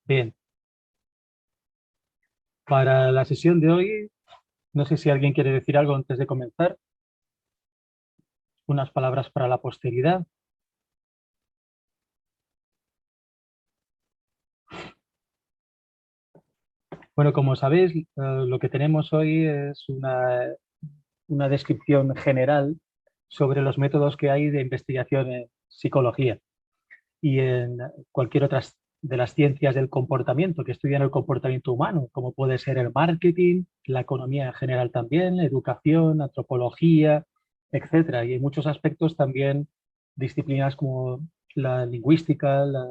Bien, para la sesión de hoy, no sé si alguien quiere decir algo antes de comenzar, unas palabras para la posteridad. Bueno, como sabéis, lo que tenemos hoy es una descripción general sobre los métodos que hay de investigación en psicología y en cualquier otra de las ciencias del comportamiento que estudian el comportamiento humano, como puede ser el marketing, la economía en general también, la educación, antropología, etcétera. Y en muchos aspectos también disciplinas como la lingüística, las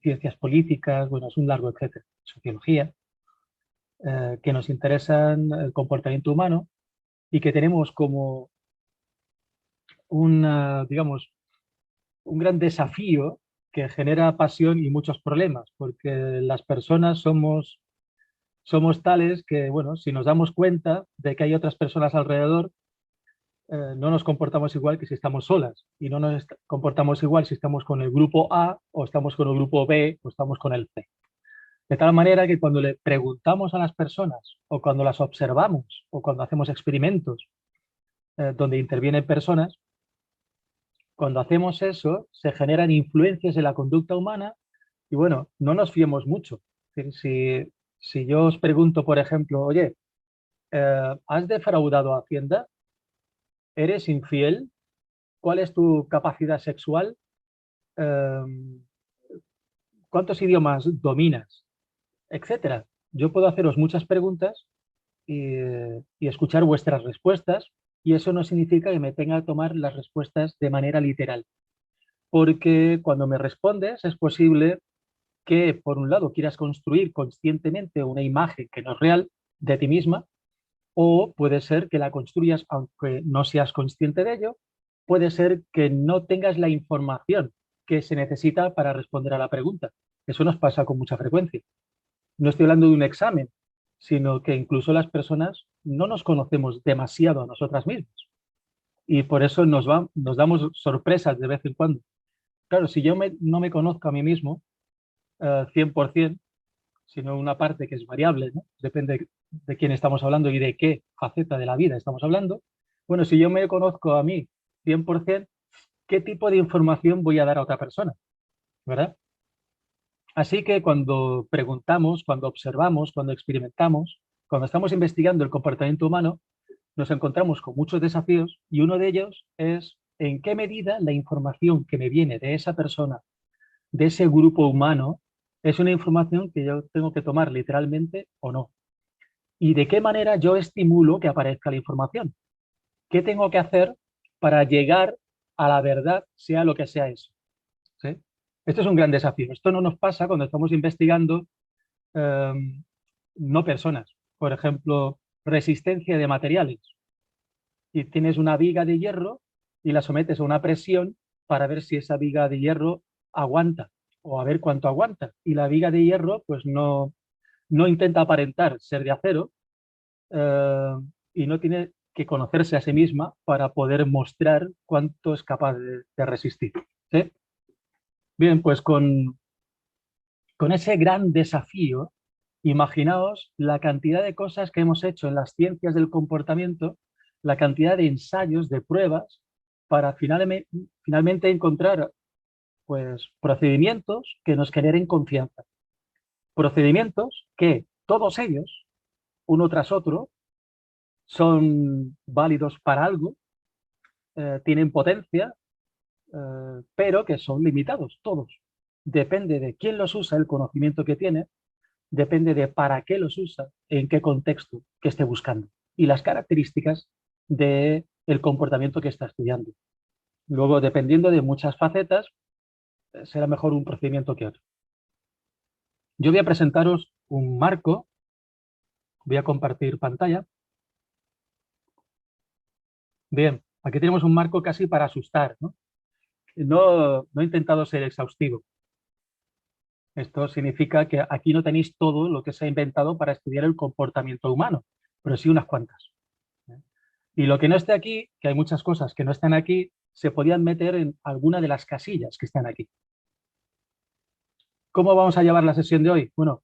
ciencias políticas, bueno, es un largo etcétera, sociología, que nos interesan el comportamiento humano y que tenemos como digamos, un gran desafío que genera pasión y muchos problemas, porque las personas somos tales que, bueno, si nos damos cuenta de que hay otras personas alrededor, no nos comportamos igual que si estamos solas y no nos comportamos igual si estamos con el grupo A o estamos con el grupo B o estamos con el C. De tal manera que cuando le preguntamos a las personas o cuando las observamos o cuando hacemos experimentos donde intervienen personas, cuando hacemos eso se generan influencias en la conducta humana y bueno, no nos fiemos mucho. Es decir, si yo os pregunto, por ejemplo, oye, ¿has defraudado a Hacienda? ¿Eres infiel? ¿Cuál es tu capacidad sexual? Eh, ¿Cuántos idiomas dominas? Etcétera. Yo puedo haceros muchas preguntas y escuchar vuestras respuestas y eso no significa que me tenga que tomar las respuestas de manera literal, porque cuando me respondes es posible que, por un lado, quieras construir conscientemente una imagen que no es real de ti misma, o puede ser que la construyas aunque no seas consciente de ello, puede ser que no tengas la información que se necesita para responder a la pregunta. Eso nos pasa con mucha frecuencia. No estoy hablando de un examen, sino que incluso las personas no nos conocemos demasiado a nosotras mismas y por eso nos damos sorpresas de vez en cuando. Claro, si no me conozco a mí mismo 100%, sino una parte que es variable, ¿no? Depende de quién estamos hablando y de qué faceta de la vida estamos hablando. Bueno, si yo me conozco a mí 100%, ¿qué tipo de información voy a dar a otra persona? ¿Verdad? Así que cuando preguntamos, cuando observamos, cuando experimentamos, cuando estamos investigando el comportamiento humano, nos encontramos con muchos desafíos y uno de ellos es en qué medida la información que me viene de esa persona, de ese grupo humano, es una información que yo tengo que tomar literalmente o no. ¿Y de qué manera yo estimulo que aparezca la información? ¿Qué tengo que hacer para llegar a la verdad, sea lo que sea eso? ¿Sí? Esto es un gran desafío. Esto no nos pasa cuando estamos investigando eh, no personas. Por ejemplo, resistencia de materiales. Y tienes una viga de hierro y la sometes a una presión para ver si esa viga de hierro aguanta o a ver cuánto aguanta. Y la viga de hierro pues no intenta aparentar ser de acero, eh, y no tiene que conocerse a sí misma para poder mostrar cuánto es capaz de resistir. ¿Sí? Bien, pues con ese gran desafío, imaginaos la cantidad de cosas que hemos hecho en las ciencias del comportamiento, la cantidad de ensayos, de pruebas, para finalmente encontrar pues, procedimientos que nos generen confianza. Procedimientos que todos ellos, uno tras otro, son válidos para algo, tienen potencia, pero que son limitados todos. Depende de quién los usa, el conocimiento que tiene, depende de para qué los usa, en qué contexto que esté buscando y las características del comportamiento que está estudiando. Luego, dependiendo de muchas facetas, será mejor un procedimiento que otro. Yo voy a presentaros un marco, voy a compartir pantalla. Bien, aquí tenemos un marco casi para asustar, ¿no? No he intentado ser exhaustivo. Esto significa que aquí no tenéis todo lo que se ha inventado para estudiar el comportamiento humano, pero sí unas cuantas. Y lo que no esté aquí, que hay muchas cosas que no están aquí, se podían meter en alguna de las casillas que están aquí. ¿Cómo vamos a llevar la sesión de hoy? Bueno,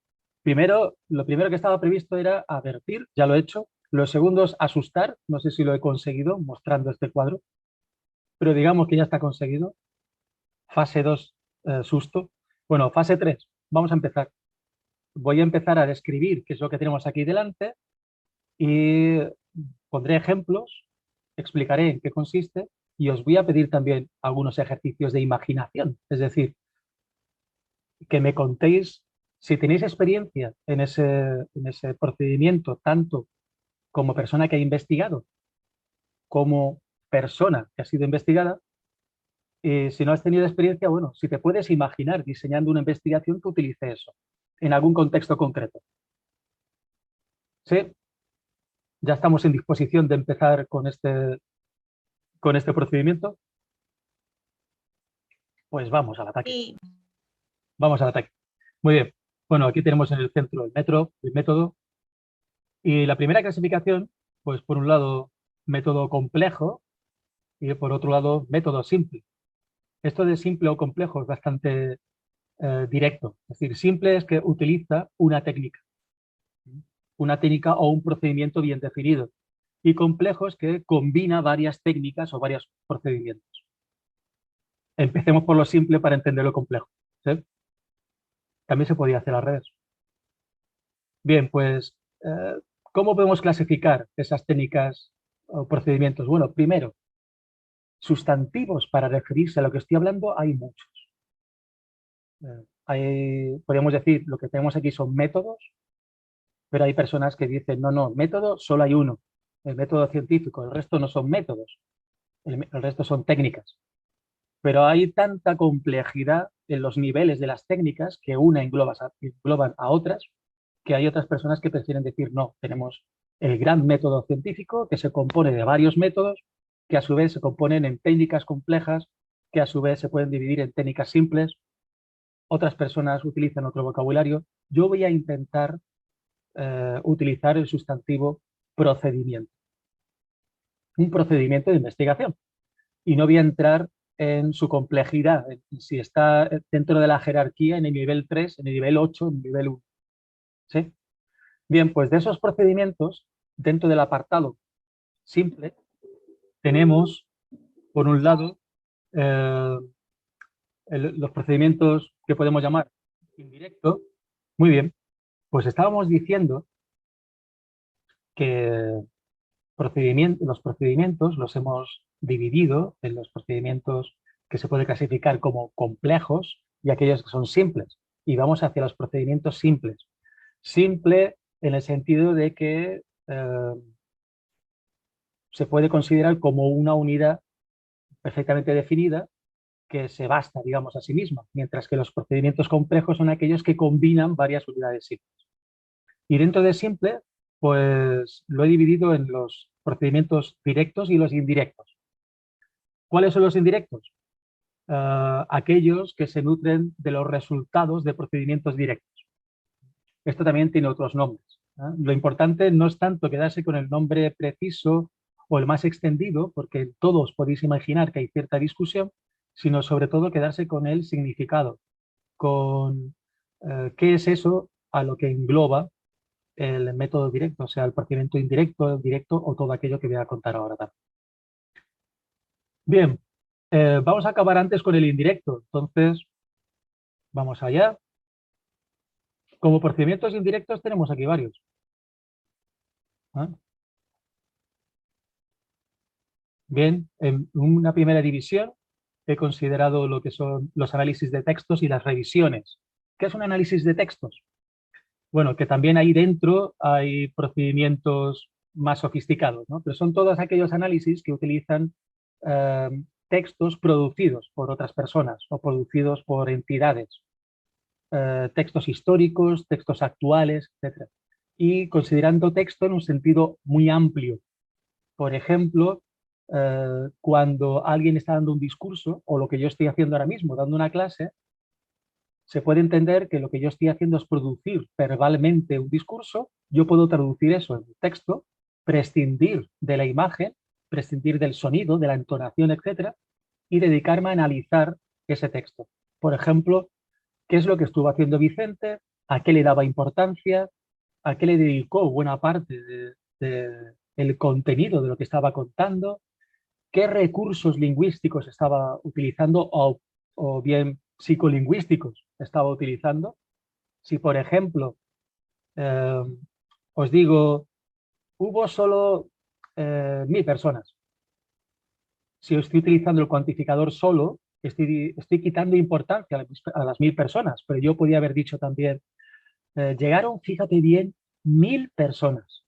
lo primero que estaba previsto era advertir, ya lo he hecho. Lo segundo es asustar, no sé si lo he conseguido mostrando este cuadro, pero digamos que ya está conseguido. Fase 2, susto. Bueno, fase 3, vamos a empezar. Voy a empezar a describir qué es lo que tenemos aquí delante y pondré ejemplos, explicaré en qué consiste y os voy a pedir también algunos ejercicios de imaginación, es decir, que me contéis si tenéis experiencia en ese procedimiento, tanto como persona que ha investigado, como persona que ha sido investigada. Y si no has tenido experiencia, bueno, si te puedes imaginar diseñando una investigación que utilice eso, en algún contexto concreto. ¿Sí? Ya estamos en disposición de empezar con este procedimiento. Pues vamos al ataque. Sí. Vamos al ataque. Muy bien. Bueno, aquí tenemos en el centro el método. Y la primera clasificación, pues por un lado, método complejo y por otro lado, método simple. Esto de simple o complejo es bastante directo. Es decir, simple es que utiliza una técnica o un procedimiento bien definido. Y complejo es que combina varias técnicas o varios procedimientos. Empecemos por lo simple para entender lo complejo. ¿Sí? También se podía hacer al revés. Bien, pues, ¿cómo podemos clasificar esas técnicas o procedimientos? Bueno, primero, sustantivos para referirse a lo que estoy hablando hay muchos. Podríamos decir, lo que tenemos aquí son métodos, pero hay personas que dicen, no, no, método solo hay uno, el método científico, el resto no son métodos, el resto son técnicas. Pero hay tanta complejidad en los niveles de las técnicas que una engloban a otras, que hay otras personas que prefieren decir, no, tenemos el gran método científico que se compone de varios métodos, que a su vez se componen en técnicas complejas, que a su vez se pueden dividir en técnicas simples. Otras personas utilizan otro vocabulario. Yo voy a intentar utilizar el sustantivo procedimiento. Un procedimiento de investigación. Y no voy a entrar en su complejidad, si está dentro de la jerarquía en el nivel 3, en el nivel 8, en el nivel 1. ¿Sí? Bien, pues de esos procedimientos, dentro del apartado simple, tenemos, por un lado, eh, los procedimientos que podemos llamar indirecto. Muy bien, pues estábamos diciendo que los procedimientos los hemos dividido en los procedimientos que se puede clasificar como complejos y aquellos que son simples. Y vamos hacia los procedimientos simples. Simple en el sentido de que se puede considerar como una unidad perfectamente definida que se basta, digamos, a sí misma, mientras que los procedimientos complejos son aquellos que combinan varias unidades simples. Y dentro de simple, pues lo he dividido en los procedimientos directos y los indirectos. ¿Cuáles son los indirectos? Aquellos que se nutren de los resultados de procedimientos directos. Esto también tiene otros nombres. Lo importante no es tanto quedarse con el nombre preciso o el más extendido, porque todos podéis imaginar que hay cierta discusión, sino sobre todo quedarse con el significado, con qué es eso a lo que engloba el método directo, o sea, el procedimiento indirecto, el directo o todo aquello que voy a contar ahora también. Bien, vamos a acabar antes con el indirecto, entonces vamos allá. Como procedimientos indirectos tenemos aquí varios. ¿Ah? Bien, en una primera división he considerado lo que son los análisis de textos y las revisiones. ¿Qué es un análisis de textos? Bueno, que también ahí dentro hay procedimientos más sofisticados, ¿no? Pero son todos aquellos análisis que utilizan eh, textos producidos por otras personas o producidos por entidades, textos históricos, textos actuales, etc. Y considerando texto en un sentido muy amplio. Por ejemplo, cuando alguien está dando un discurso, o lo que yo estoy haciendo ahora mismo, dando una clase, se puede entender que lo que yo estoy haciendo es producir verbalmente un discurso, yo puedo traducir eso en texto, prescindir de la imagen, prescindir del sonido, de la entonación, etcétera, y dedicarme a analizar ese texto. Por ejemplo, qué es lo que estuvo haciendo Vicente, a qué le daba importancia, a qué le dedicó buena parte del contenido de lo que estaba contando, qué recursos lingüísticos estaba utilizando o bien psicolingüísticos estaba utilizando. Si, por ejemplo, eh, os digo, hubo solo 1000 personas. Si estoy utilizando el cuantificador solo, estoy quitando importancia a las 1000 personas, pero yo podía haber dicho también, llegaron, fíjate bien, 1000 personas.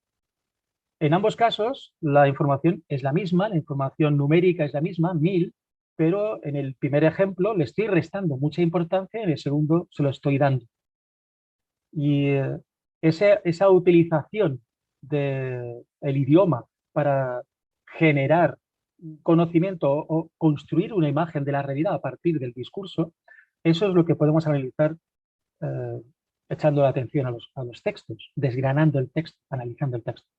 En ambos casos, la información es la misma, la información numérica es la misma, 1000, pero en el primer ejemplo le estoy restando mucha importancia, en el segundo se lo estoy dando. Y esa utilización del idioma para generar conocimiento o construir una imagen de la realidad a partir del discurso, eso es lo que podemos analizar eh, echando la atención a los textos, desgranando el texto, analizando el texto.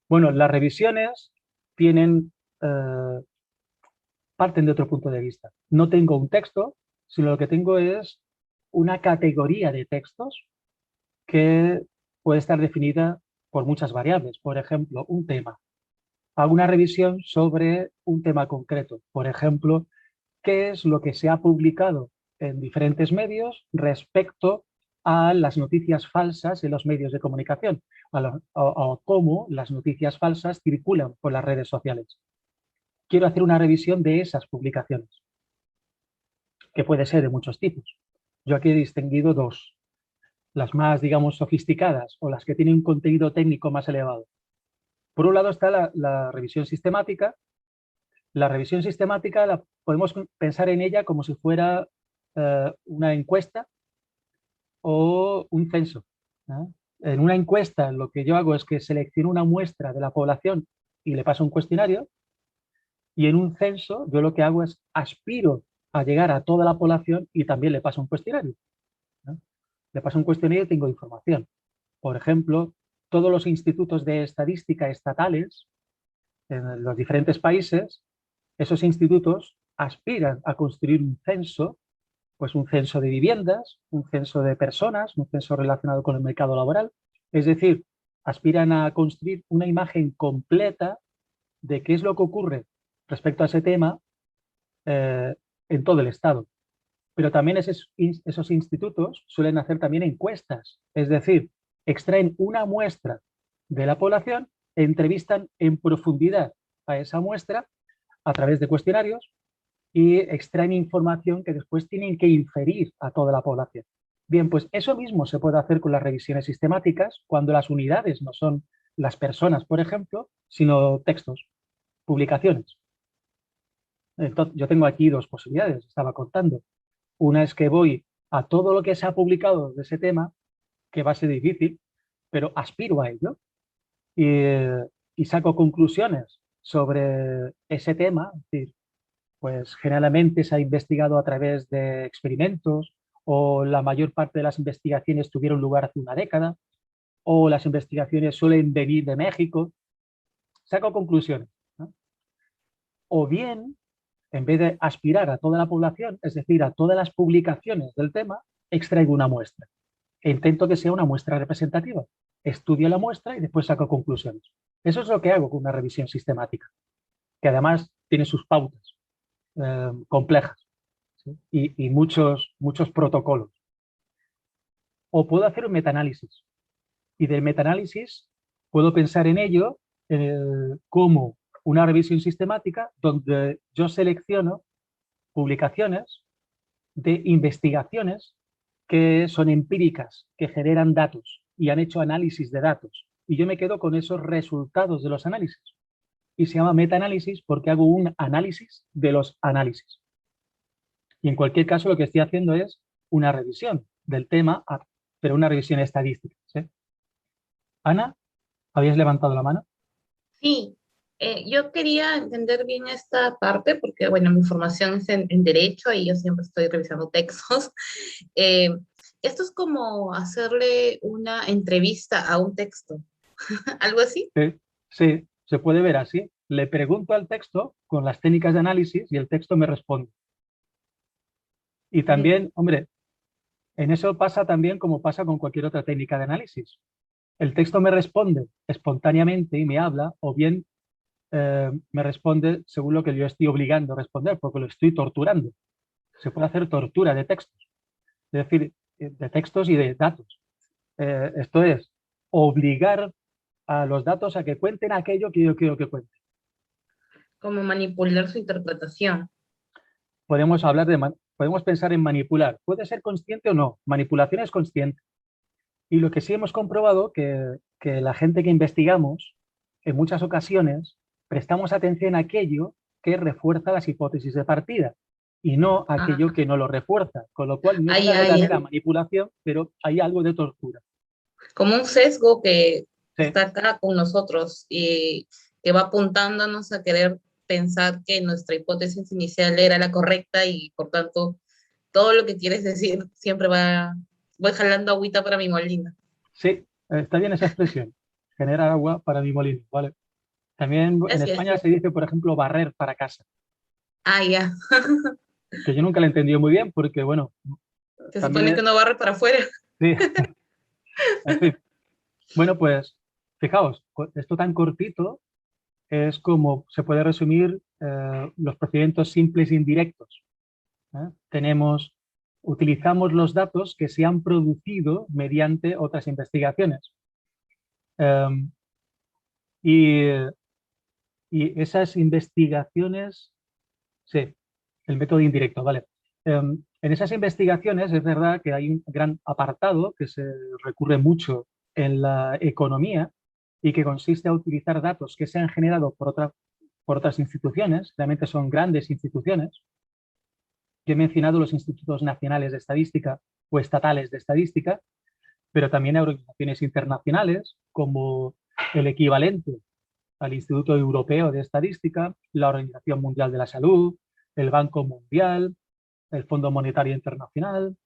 Bueno, las revisiones tienen, parten de otro punto de vista. No tengo un texto, sino lo que tengo es una categoría de textos que puede estar definida por muchas variables. Por ejemplo, un tema. Hago una revisión sobre un tema concreto. Por ejemplo, qué es lo que se ha publicado en diferentes medios respecto a las noticias falsas en los medios de comunicación, o cómo las noticias falsas circulan por las redes sociales. Quiero hacer una revisión de esas publicaciones, que puede ser de muchos tipos. Yo aquí he distinguido dos, las más, digamos, sofisticadas o las que tienen un contenido técnico más elevado. Por un lado está la revisión sistemática. La revisión sistemática podemos pensar en ella como si fuera una encuesta o un censo, ¿no? En una encuesta lo que yo hago es que selecciono una muestra de la población y le paso un cuestionario, y en un censo yo lo que hago es aspiro a llegar a toda la población y también le paso un cuestionario, ¿no? Le paso un cuestionario y tengo información. Por ejemplo, todos los institutos de estadística estatales en los diferentes países, esos institutos aspiran a construir un censo, pues un censo de viviendas, un censo de personas, un censo relacionado con el mercado laboral. Es decir, aspiran a construir una imagen completa de qué es lo que ocurre respecto a ese tema en todo el Estado. Pero también esos institutos suelen hacer también encuestas, es decir, extraen una muestra de la población, entrevistan en profundidad a esa muestra a través de cuestionarios y extraen información que después tienen que inferir a toda la población. Bien, pues eso mismo se puede hacer con las revisiones sistemáticas cuando las unidades no son las personas, por ejemplo, sino textos, publicaciones. Entonces, yo tengo aquí dos posibilidades, estaba contando. Una es que voy a todo lo que se ha publicado de ese tema, que va a ser difícil, pero aspiro a ello y, y saco conclusiones sobre ese tema. Es decir, pues generalmente se ha investigado a través de experimentos, o la mayor parte de las investigaciones tuvieron lugar hace una década, o las investigaciones suelen venir de México. Saco conclusiones, ¿no? O bien, en vez de aspirar a toda la población, es decir, a todas las publicaciones del tema, extraigo una muestra e intento que sea una muestra representativa. Estudio la muestra y después saco conclusiones. Eso es lo que hago con una revisión sistemática, que además tiene sus pautas complejas, ¿sí? Y muchos protocolos. O puedo hacer un metaanálisis, y del metaanálisis puedo pensar en ello como una revisión sistemática donde yo selecciono publicaciones de investigaciones que son empíricas, que generan datos y han hecho análisis de datos. Y yo me quedo con esos resultados de los análisis. Y se llama metaanálisis porque hago un análisis de los análisis. Y en cualquier caso lo que estoy haciendo es una revisión del tema, pero una revisión estadística, ¿sí? Ana, ¿habías levantado la mano? Sí, yo quería entender bien esta parte porque, bueno, mi formación es en Derecho y yo siempre estoy revisando textos. Eh, Esto es como hacerle una entrevista a un texto, algo así. Sí, sí, se puede ver así. Le pregunto al texto con las técnicas de análisis y el texto me responde. Y Bien. también, hombre, En eso pasa también como pasa con cualquier otra técnica de análisis. El texto me responde espontáneamente y me habla, o bien me responde según lo que yo estoy obligando a responder, porque lo estoy torturando. Se puede hacer tortura de textos, es decir, de textos y de datos. Esto es, obligar a los datos a que cuenten aquello que yo quiero que cuenten. Como manipular su interpretación. Podemos pensar en manipular. Puede ser consciente o no. Manipulación es consciente. Y lo que sí hemos comprobado que la gente que investigamos, en muchas ocasiones, prestamos atención a aquello que refuerza las hipótesis de partida y no a aquello Ah, que no lo refuerza. Con lo cual no es una ahí hay verdadera manipulación, pero hay algo de tortura. como un sesgo que Sí, está acá con nosotros y que va apuntándonos a querer pensar que nuestra hipótesis inicial era la correcta y por tanto todo lo que quieres decir siempre voy jalando agüita para mi molino. sí, está bien esa expresión. Generar agua para mi molino, ¿vale? También en Así es. España se dice, por ejemplo, barrer para casa, Ah, ya. que yo nunca lo he entendido muy bien porque, bueno, Se también supone que uno barre para afuera. sí, en fin. Bueno, pues fijaos, esto tan cortito es como se puede resumir los procedimientos simples e indirectos. ¿Eh? Utilizamos los datos que se han producido mediante otras investigaciones. Um, y, y esas investigaciones, sí, el método indirecto, ¿vale? En esas investigaciones es verdad que hay un gran apartado que se recurre mucho en la economía y que consiste a utilizar datos que se han generado por otras instituciones, realmente son grandes instituciones. Yo he mencionado los institutos nacionales de estadística o estatales de estadística, pero también hay organizaciones internacionales como el equivalente al Instituto Europeo de Estadística, la Organización Mundial de la Salud, el Banco Mundial, el Fondo Monetario Internacional,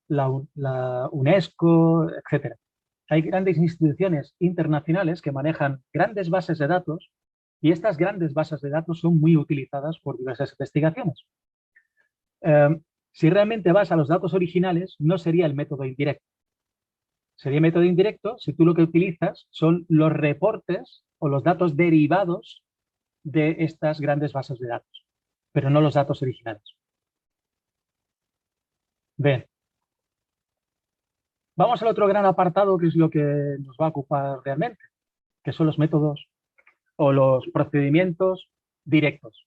la UNESCO, etcétera. Hay grandes instituciones internacionales que manejan grandes bases de datos y estas grandes bases de datos son muy utilizadas por diversas investigaciones. Si realmente vas a los datos originales, no sería el método indirecto. Sería método indirecto si tú lo que utilizas son los reportes o los datos derivados de estas grandes bases de datos, pero no los datos originales. Bien, vamos al otro gran apartado que es lo que nos va a ocupar realmente, que son los métodos o los procedimientos directos.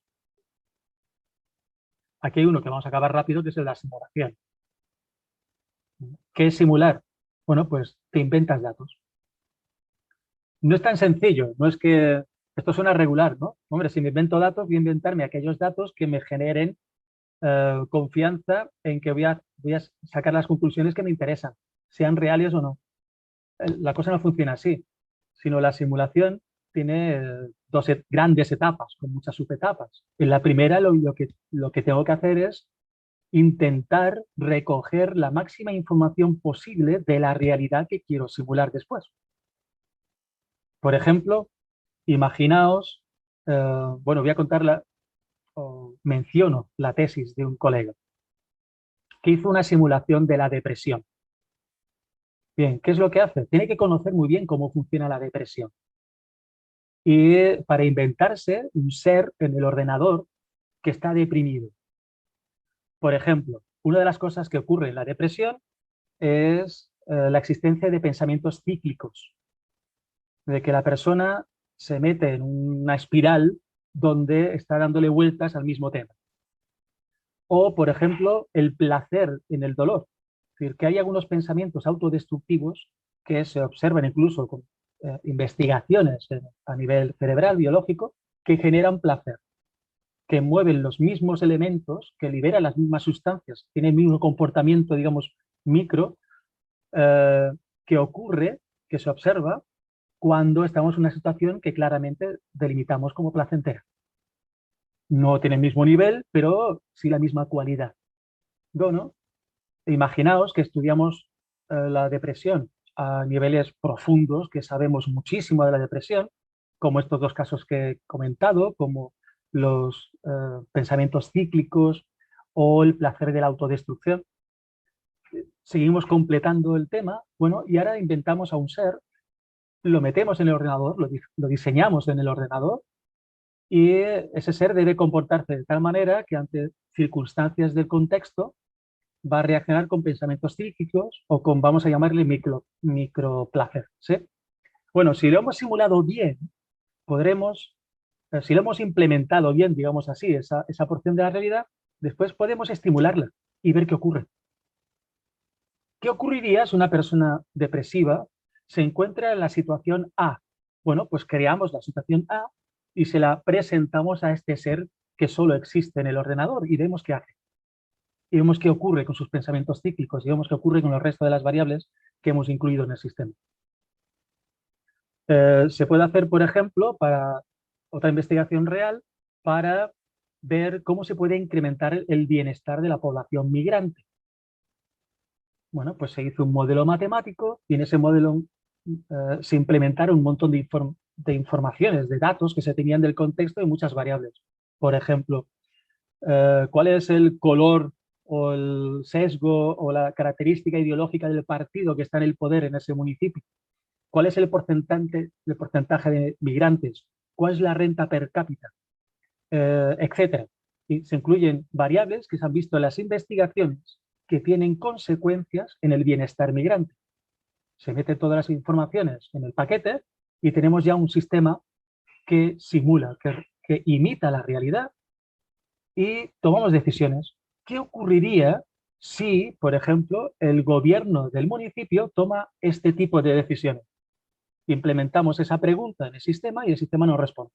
Aquí hay uno que vamos a acabar rápido, que es el de la simulación. ¿Qué es simular? Bueno, pues te inventas datos. No es tan sencillo, no es que esto suena regular, ¿no? Hombre, si me invento datos, voy a inventarme aquellos datos que me generen confianza en que voy a sacar las conclusiones que me interesan, sean reales o no. La cosa no funciona así, sino la simulación tiene dos grandes etapas, con muchas subetapas. En la primera lo que tengo que hacer es intentar recoger la máxima información posible de la realidad que quiero simular después. Por ejemplo, imaginaos, bueno, voy a contarla, o menciono la tesis de un colega que hizo una simulación de la depresión. Bien, ¿qué es lo que hace? Tiene que conocer muy bien cómo funciona la depresión. Y para inventarse un ser en el ordenador que está deprimido. Por ejemplo, una de las cosas que ocurre en la depresión es la existencia de pensamientos cíclicos, de que la persona se mete en una espiral donde está dándole vueltas al mismo tema. O, por ejemplo, el placer en el dolor. Es decir, que hay algunos pensamientos autodestructivos que se observan incluso con investigaciones a nivel cerebral, biológico, que generan placer, que mueven los mismos elementos, que liberan las mismas sustancias, tienen el mismo comportamiento, digamos, micro, eh, que ocurre, que se observa cuando estamos en una situación que claramente delimitamos como placentera. No tiene el mismo nivel, pero sí la misma cualidad. Bueno, imaginaos que estudiamos la depresión a niveles profundos, que sabemos muchísimo de la depresión, como estos dos casos que he comentado, como los pensamientos cíclicos o el placer de la autodestrucción. seguimos completando el tema, bueno, y ahora inventamos a un ser, lo metemos en el ordenador, lo diseñamos en el ordenador, y ese ser debe comportarse de tal manera que ante circunstancias del contexto va a reaccionar con pensamientos psíquicos o con, vamos a llamarle, microplacer, ¿sí? Bueno, si lo hemos simulado bien, podremos, si lo hemos implementado bien, digamos así, esa porción de la realidad, después podemos estimularla y ver qué ocurre. ¿Qué ocurriría si una persona depresiva se encuentra en la situación A? Bueno, pues creamos la situación A y se la presentamos a este ser que solo existe en el ordenador y vemos qué hace. Y vemos qué ocurre con sus pensamientos cíclicos y vemos qué ocurre con el resto de las variables que hemos incluido en el sistema. Se puede hacer, por ejemplo, para otra investigación real, para ver cómo se puede incrementar el bienestar de la población migrante. Bueno, pues se hizo un modelo matemático y en ese modelo se implementaron un montón de informaciones, de datos que se tenían del contexto de muchas variables. Por ejemplo, cuál es el color o el sesgo o la característica ideológica del partido que está en el poder en ese municipio. ¿Cuál es el porcentaje de migrantes? ¿Cuál es la renta per cápita? Etcétera. Y se incluyen variables que se han visto en las investigaciones que tienen consecuencias en el bienestar migrante. Se meten todas las informaciones en el paquete y tenemos ya un sistema que simula, que imita la realidad y tomamos decisiones. ¿Qué ocurriría si, por ejemplo, el gobierno del municipio toma este tipo de decisiones? Implementamos esa pregunta en el sistema y el sistema nos responde.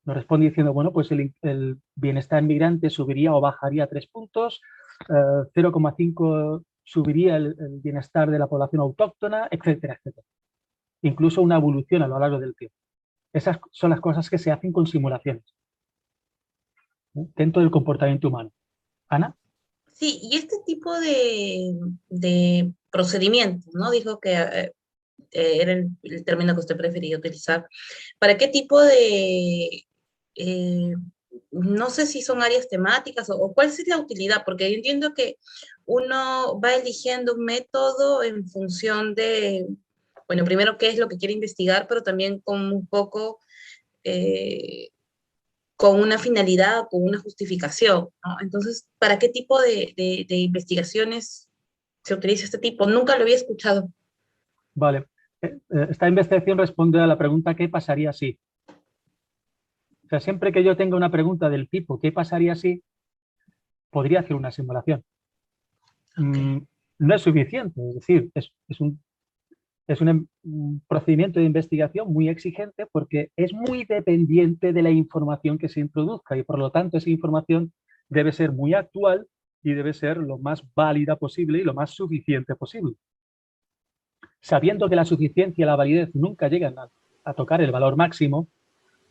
Nos responde diciendo, bueno, pues el bienestar migrante subiría o bajaría 3 puntos, 0,5 subiría el bienestar de la población autóctona, etcétera, etcétera. Incluso una evolución a lo largo del tiempo. Esas son las cosas que se hacen con simulaciones, ¿no? Dentro del comportamiento humano. Ana. Sí, y este tipo de procedimientos, ¿no? Dijo que era el término que usted prefería utilizar. ¿Para qué tipo eh, no sé si son áreas temáticas o cuál es la utilidad? Porque yo entiendo que uno va eligiendo un método en función de, bueno, primero qué es lo que quiere investigar, pero también con un poco, eh, con una finalidad, con una justificación, ¿no? Entonces, ¿para qué tipo de investigaciones se utiliza este tipo? Nunca lo había escuchado. Vale. Esta investigación responde a la pregunta ¿qué pasaría si? O sea, siempre que yo tenga una pregunta del tipo ¿qué pasaría si? Podría hacer una simulación. Ok. No es suficiente, es decir, un procedimiento de investigación muy exigente porque es muy dependiente de la información que se introduzca y por lo tanto esa información debe ser muy actual y debe ser lo más válida posible y lo más suficiente posible. Sabiendo que la suficiencia y la validez nunca llegan a tocar el valor máximo,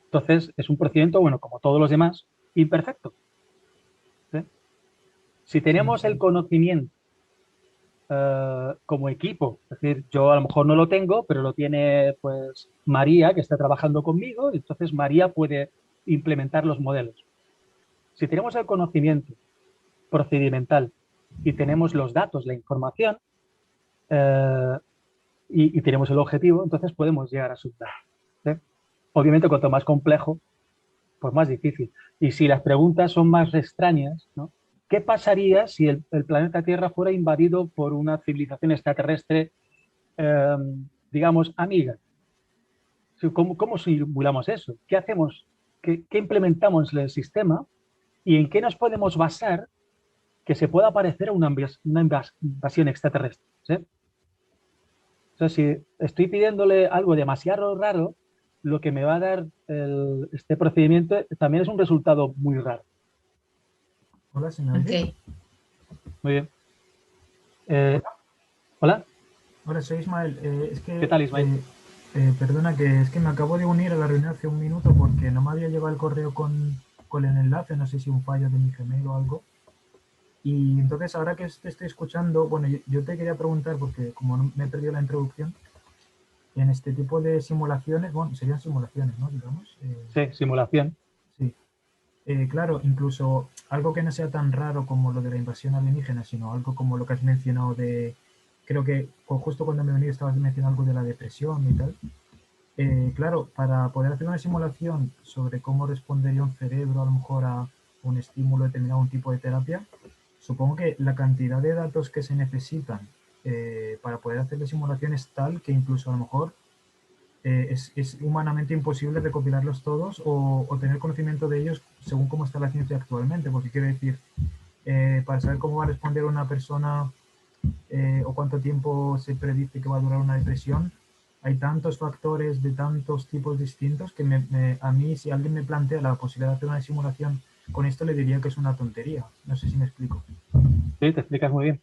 entonces es un procedimiento, bueno, como todos los demás, imperfecto. ¿Sí? Si Sí, tenemos el sí. conocimiento como equipo. Es decir, yo a lo mejor no lo tengo, pero lo tiene pues María, que está trabajando conmigo, y entonces María puede implementar los modelos. Si tenemos el conocimiento procedimental y tenemos los datos, la información, eh, y tenemos el objetivo, entonces podemos llegar a subdar. ¿Sí? Obviamente, cuanto más complejo, pues más difícil. Y si las preguntas son más extrañas, ¿no? ¿Qué pasaría si el planeta Tierra fuera invadido por una civilización extraterrestre, eh, digamos, amiga? ¿Cómo simulamos eso? ¿Qué hacemos? ¿Qué implementamos en el sistema? ¿Y en qué nos podemos basar que se pueda parecer a una invasión extraterrestre? ¿Sí? O sea, si estoy pidiéndole algo demasiado raro, lo que me va a dar este procedimiento también es un resultado muy raro. Hola, ¿se me oye? Ok. Muy bien. Hola, Hola, soy Ismael. Es ¿qué que, tal, Ismael? perdona, que es que me acabo de unir a la reunión hace un minuto porque no me había llegado el correo con el enlace, no sé si un fallo de mi Gmail o algo. Y entonces, ahora que te estoy escuchando, bueno, yo te quería preguntar, porque como me he perdido la introducción, en este tipo de simulaciones, bueno, serían simulaciones, ¿no? Digamos. Sí, simulación. Sí. claro, incluso algo que no sea tan raro como lo de la invasión alienígena, sino algo como lo que has mencionado de, creo que justo cuando me uní estabas mencionando algo de la depresión y tal. Claro, para poder hacer una simulación sobre cómo respondería un cerebro a lo mejor a un estímulo determinado, un tipo de terapia, supongo que la cantidad de datos que se necesitan para poder hacer la simulación es tal que incluso a lo mejor es humanamente imposible recopilarlos todos o tener conocimiento de ellos según cómo está la ciencia actualmente, porque quiero decir, para saber cómo va a responder una persona o cuánto tiempo se predice que va a durar una depresión, hay tantos factores de tantos tipos distintos que a mí, si alguien me plantea la posibilidad de hacer una simulación con esto, le diría que es una tontería. No sé si me explico. Sí, te explicas muy bien.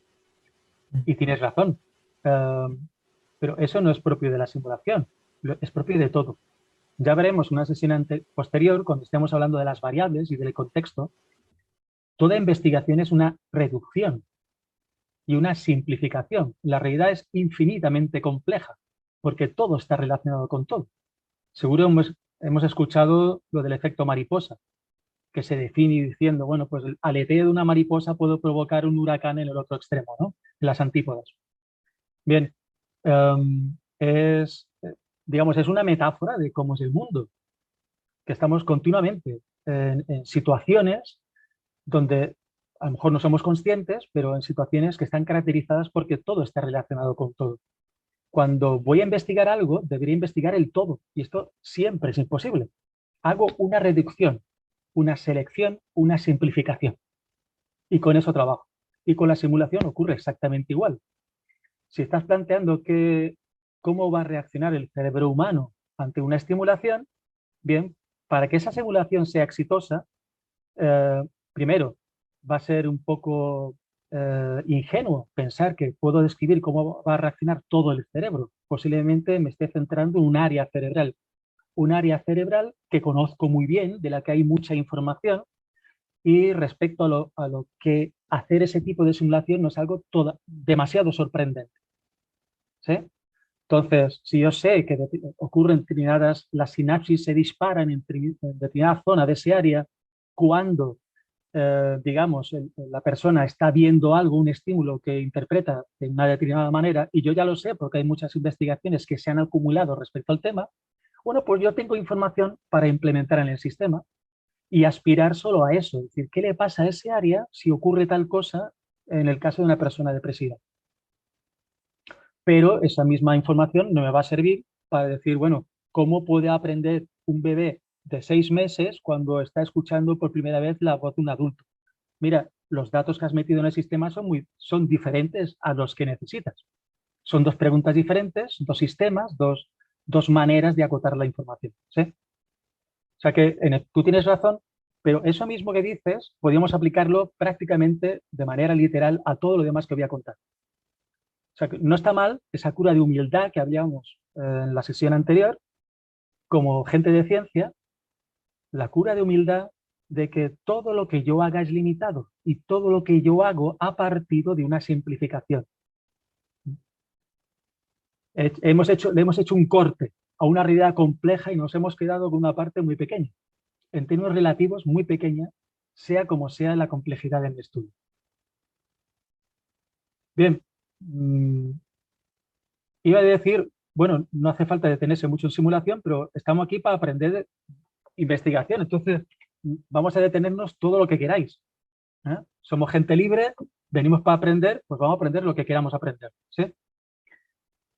Y tienes razón. Pero eso no es propio de la simulación, es propio de todo. Ya veremos una sesión posterior, cuando estemos hablando de las variables y del contexto. Toda investigación es una reducción y una simplificación. La realidad es infinitamente compleja, porque todo está relacionado con todo. Seguro hemos escuchado lo del efecto mariposa, que se define diciendo, bueno, pues el aleteo de una mariposa puede provocar un huracán en el otro extremo, ¿no? En las antípodas. Bien, digamos, es una metáfora de cómo es el mundo, que estamos continuamente en situaciones donde a lo mejor no somos conscientes, pero en situaciones que están caracterizadas porque todo está relacionado con todo. Cuando voy a investigar algo, debería investigar el todo, y esto siempre es imposible. Hago una reducción, una selección, una simplificación, y con eso trabajo. Y con la simulación ocurre exactamente igual. Si estás planteando cómo va a reaccionar el cerebro humano ante una estimulación, bien, para que esa simulación sea exitosa, primero, va a ser un poco ingenuo pensar que puedo describir cómo va a reaccionar todo el cerebro. Posiblemente me esté centrando en un área cerebral que conozco muy bien, de la que hay mucha información, y respecto a lo que hacer ese tipo de simulación no es algo demasiado sorprendente. ¿Sí? Entonces, si yo sé que ocurren determinadas, las sinapsis se disparan en determinada zona de ese área cuando digamos, la persona está viendo algo, un estímulo que interpreta de una determinada manera, y yo ya lo sé porque hay muchas investigaciones que se han acumulado respecto al tema, bueno, pues yo tengo información para implementar en el sistema y aspirar solo a eso. Es decir, ¿qué le pasa a ese área si ocurre tal cosa en el caso de una persona depresiva? Pero esa misma información no me va a servir para decir, bueno, ¿cómo puede aprender un bebé de 6 meses cuando está escuchando por primera vez la voz de un adulto? Mira, los datos que has metido en el sistema son diferentes a los que necesitas. Son dos preguntas diferentes, dos sistemas, dos maneras de acotar la información. ¿Sí? O sea que tú tienes razón, pero eso mismo que dices, podríamos aplicarlo prácticamente de manera literal a todo lo demás que voy a contar. O sea que no está mal esa cura de humildad que hablábamos en la sesión anterior, como gente de ciencia, la cura de humildad de que todo lo que yo haga es limitado y todo lo que yo hago ha partido de una simplificación. Le hemos hecho un corte a una realidad compleja y nos hemos quedado con una parte muy pequeña, en términos relativos muy pequeña, sea como sea la complejidad del estudio. Bien, iba a decir, bueno, no hace falta detenerse mucho en simulación, pero estamos aquí para aprender investigación, entonces vamos a detenernos todo lo que queráis. Somos gente libre, venimos para aprender, pues vamos a aprender lo que queramos aprender. ¿Sí?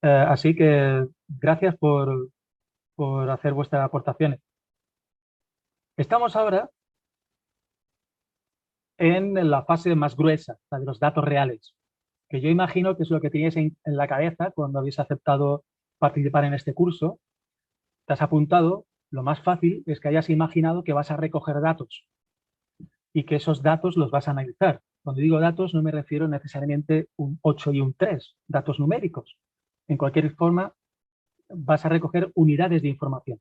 Así que gracias por hacer vuestras aportaciones. Estamos ahora en la fase más gruesa, la de los datos reales, que yo imagino que es lo que teníais en la cabeza cuando habéis aceptado participar en este curso. Te has apuntado, lo más fácil es que hayas imaginado que vas a recoger datos y que esos datos los vas a analizar. Cuando digo datos no me refiero necesariamente un 8 y un 3, datos numéricos. En cualquier forma, vas a recoger unidades de información,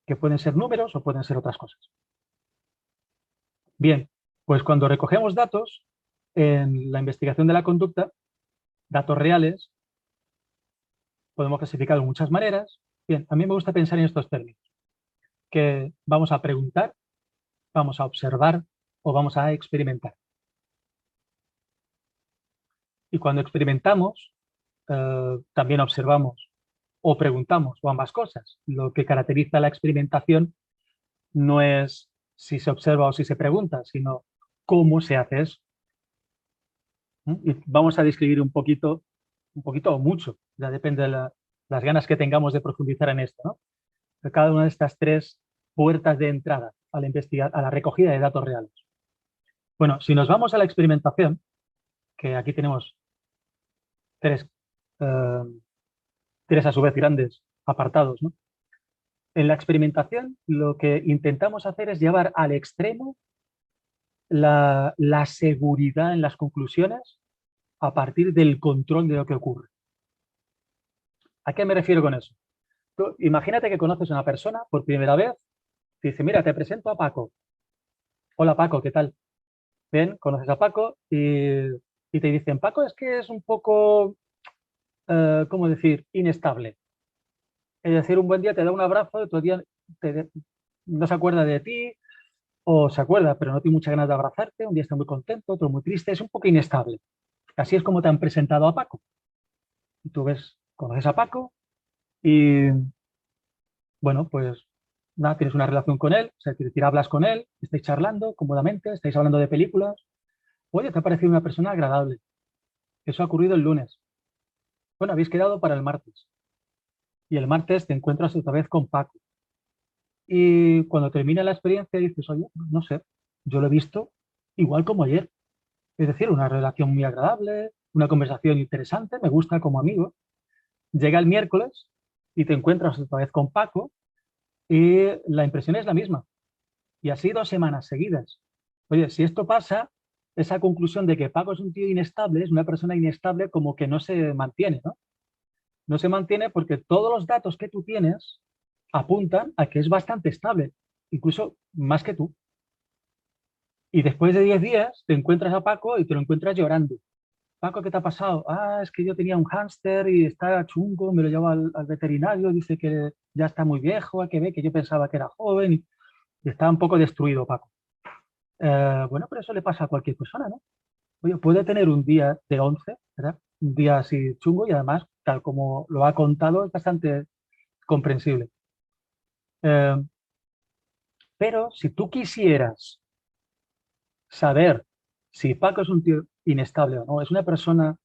que pueden ser números o pueden ser otras cosas. Bien, pues cuando recogemos datos, en la investigación de la conducta, datos reales, podemos clasificarlo de muchas maneras. Bien, a mí me gusta pensar en estos términos, que vamos a preguntar vamos a observar o vamos a experimentar. Y cuando experimentamos, también observamos o preguntamos, o ambas cosas. Lo que caracteriza la experimentación no es si se observa o si se pregunta, sino cómo se hace eso. Y vamos a describir un poquito o mucho, ya depende de las ganas que tengamos de profundizar en esto, ¿no? De cada una de estas tres puertas de entrada a la recogida de datos reales. Bueno, si nos vamos a la experimentación, que aquí tenemos tres a su vez grandes apartados, ¿no? En la experimentación lo que intentamos hacer es llevar al extremo la seguridad en las conclusiones a partir del control de lo que ocurre. ¿A qué me refiero con eso? Tú, imagínate que conoces a una persona por primera vez, te dice, mira, te presento a Paco. Hola Paco, ¿qué tal? Bien, conoces a Paco y te dicen, Paco es que es un poco, ¿cómo decir?, inestable. Es decir, un buen día te da un abrazo, otro día no se acuerda de ti, o se acuerda, pero no tiene muchas ganas de abrazarte, un día está muy contento, otro muy triste, es un poco inestable. Así es como te han presentado a Paco. Y tú ves, conoces a Paco y, bueno, pues nada, tienes una relación con él, o sea, es decir, hablas con él, estáis charlando cómodamente, estáis hablando de películas. Oye, te ha parecido una persona agradable. Eso ha ocurrido el lunes. Bueno, habéis quedado para el martes. Y el martes te encuentras otra vez con Paco. Y cuando termina la experiencia dices, oye, no sé, yo lo he visto igual como ayer. Es decir, una relación muy agradable, una conversación interesante, me gusta como amigo. Llega el miércoles y te encuentras otra vez con Paco y la impresión es la misma. Y así 2 semanas seguidas. Oye, si esto pasa, esa conclusión de que Paco es un tío inestable, es una persona inestable, como que no se mantiene, ¿no? No se mantiene porque todos los datos que tú tienes apuntan a que es bastante estable, incluso más que tú. Y después de 10 días te encuentras a Paco y te lo encuentras llorando. Paco, ¿qué te ha pasado? Ah, es que yo tenía un hámster y está chungo, me lo llevo al veterinario, dice que ya está muy viejo, hay que ver que yo pensaba que era joven y está un poco destruido, Paco. Bueno, pero eso le pasa a cualquier persona, ¿no? Oye, puede tener un día de 11, ¿verdad? Un día así chungo y además, tal como lo ha contado, es bastante comprensible. Eh, pero si tú quisieras saber si Paco es un tío inestable o no, es una persona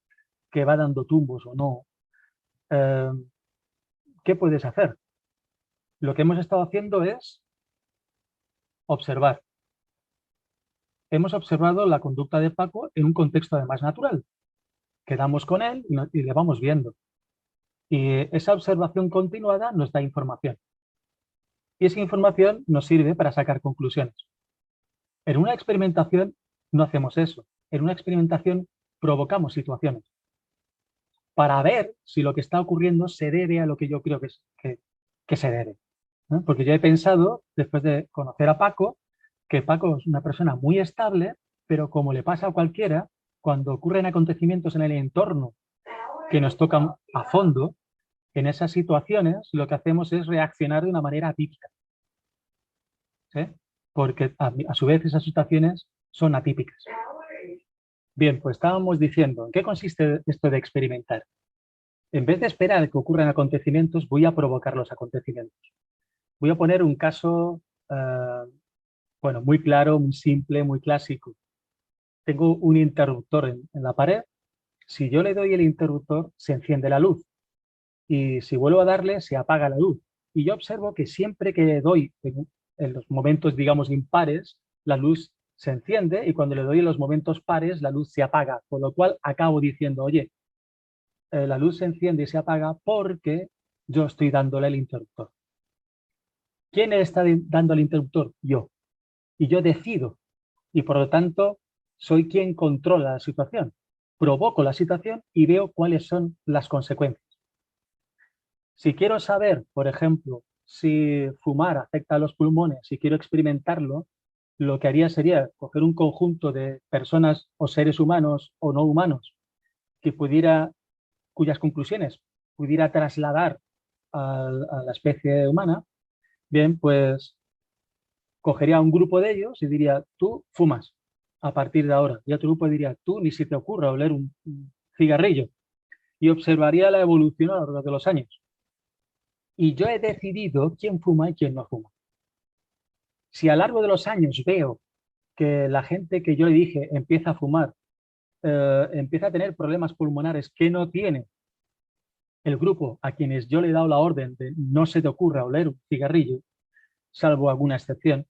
que va dando tumbos o no, eh, ¿qué puedes hacer? Lo que hemos estado haciendo es observar. Hemos observado la conducta de Paco en un contexto además natural. Quedamos con él y le vamos viendo. Y esa observación continuada nos da información. Y esa información nos sirve para sacar conclusiones. En una experimentación no hacemos eso. En una experimentación provocamos situaciones para ver si lo que está ocurriendo se debe a lo que yo creo que se debe, ¿no? Porque yo he pensado, después de conocer a Paco, que Paco es una persona muy estable, pero como le pasa a cualquiera, cuando ocurren acontecimientos en el entorno que nos tocan a fondo, en esas situaciones lo que hacemos es reaccionar de una manera atípica, ¿sí? Porque a su vez esas situaciones son atípicas. Bien, pues estábamos diciendo, ¿en qué consiste esto de experimentar? En vez de esperar a que ocurran acontecimientos, voy a provocar los acontecimientos. Voy a poner un caso, bueno, muy claro, muy simple, muy clásico. Tengo un interruptor en la pared. Si yo le doy el interruptor, se enciende la luz. Y si vuelvo a darle, se apaga la luz. Y yo observo que siempre que doy en los momentos, digamos, impares, la luz se enciende y cuando le doy en los momentos pares, la luz se apaga. Con lo cual acabo diciendo, oye, la luz se enciende y se apaga porque yo estoy dándole el interruptor. ¿Quién le está dando el interruptor? Yo. Y yo decido. Y por lo tanto, soy quien controla la situación. Provoco la situación y veo cuáles son las consecuencias. Si quiero saber, por ejemplo, si fumar afecta a los pulmones, si quiero experimentarlo, lo que haría sería coger un conjunto de personas o seres humanos o no humanos cuyas conclusiones pudiera trasladar a la especie humana. Bien, pues cogería a un grupo de ellos y diría, tú fumas a partir de ahora. Y otro grupo diría, tú ni si te ocurra oler un cigarrillo. Y observaría la evolución a lo largo de los años. Y yo he decidido quién fuma y quién no fuma. Si a lo largo de los años veo que la gente que yo le dije empieza a fumar, empieza a tener problemas pulmonares que no tiene el grupo a quienes yo le he dado la orden de no se te ocurra oler un cigarrillo, salvo alguna excepción,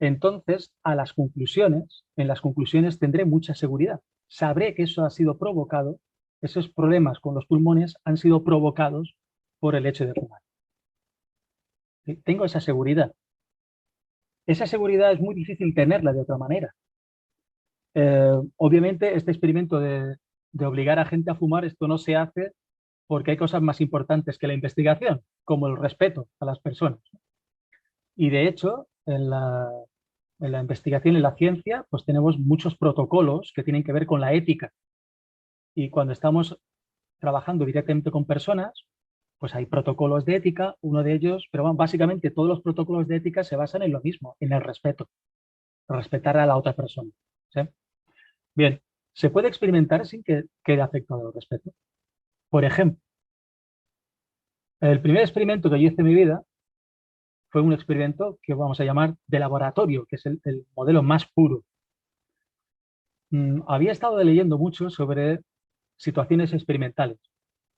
entonces en las conclusiones tendré mucha seguridad. Sabré que eso ha sido provocado, esos problemas con los pulmones han sido provocados por el hecho de fumar. Tengo esa seguridad. Esa seguridad es muy difícil tenerla de otra manera. Obviamente, este experimento de obligar a gente a fumar, esto no se hace porque hay cosas más importantes que la investigación, como el respeto a las personas. Y de hecho, en la investigación, en la ciencia, pues tenemos muchos protocolos que tienen que ver con la ética. Y cuando estamos trabajando directamente con personas, pues hay protocolos de ética, uno de ellos, pero bueno, básicamente todos los protocolos de ética se basan en lo mismo, en el respeto, respetar a la otra persona. ¿Sí? Bien, se puede experimentar sin que quede afectado el respeto. Por ejemplo, el primer experimento que yo hice en mi vida fue un experimento que vamos a llamar de laboratorio, que es el modelo más puro. Había estado leyendo mucho sobre situaciones experimentales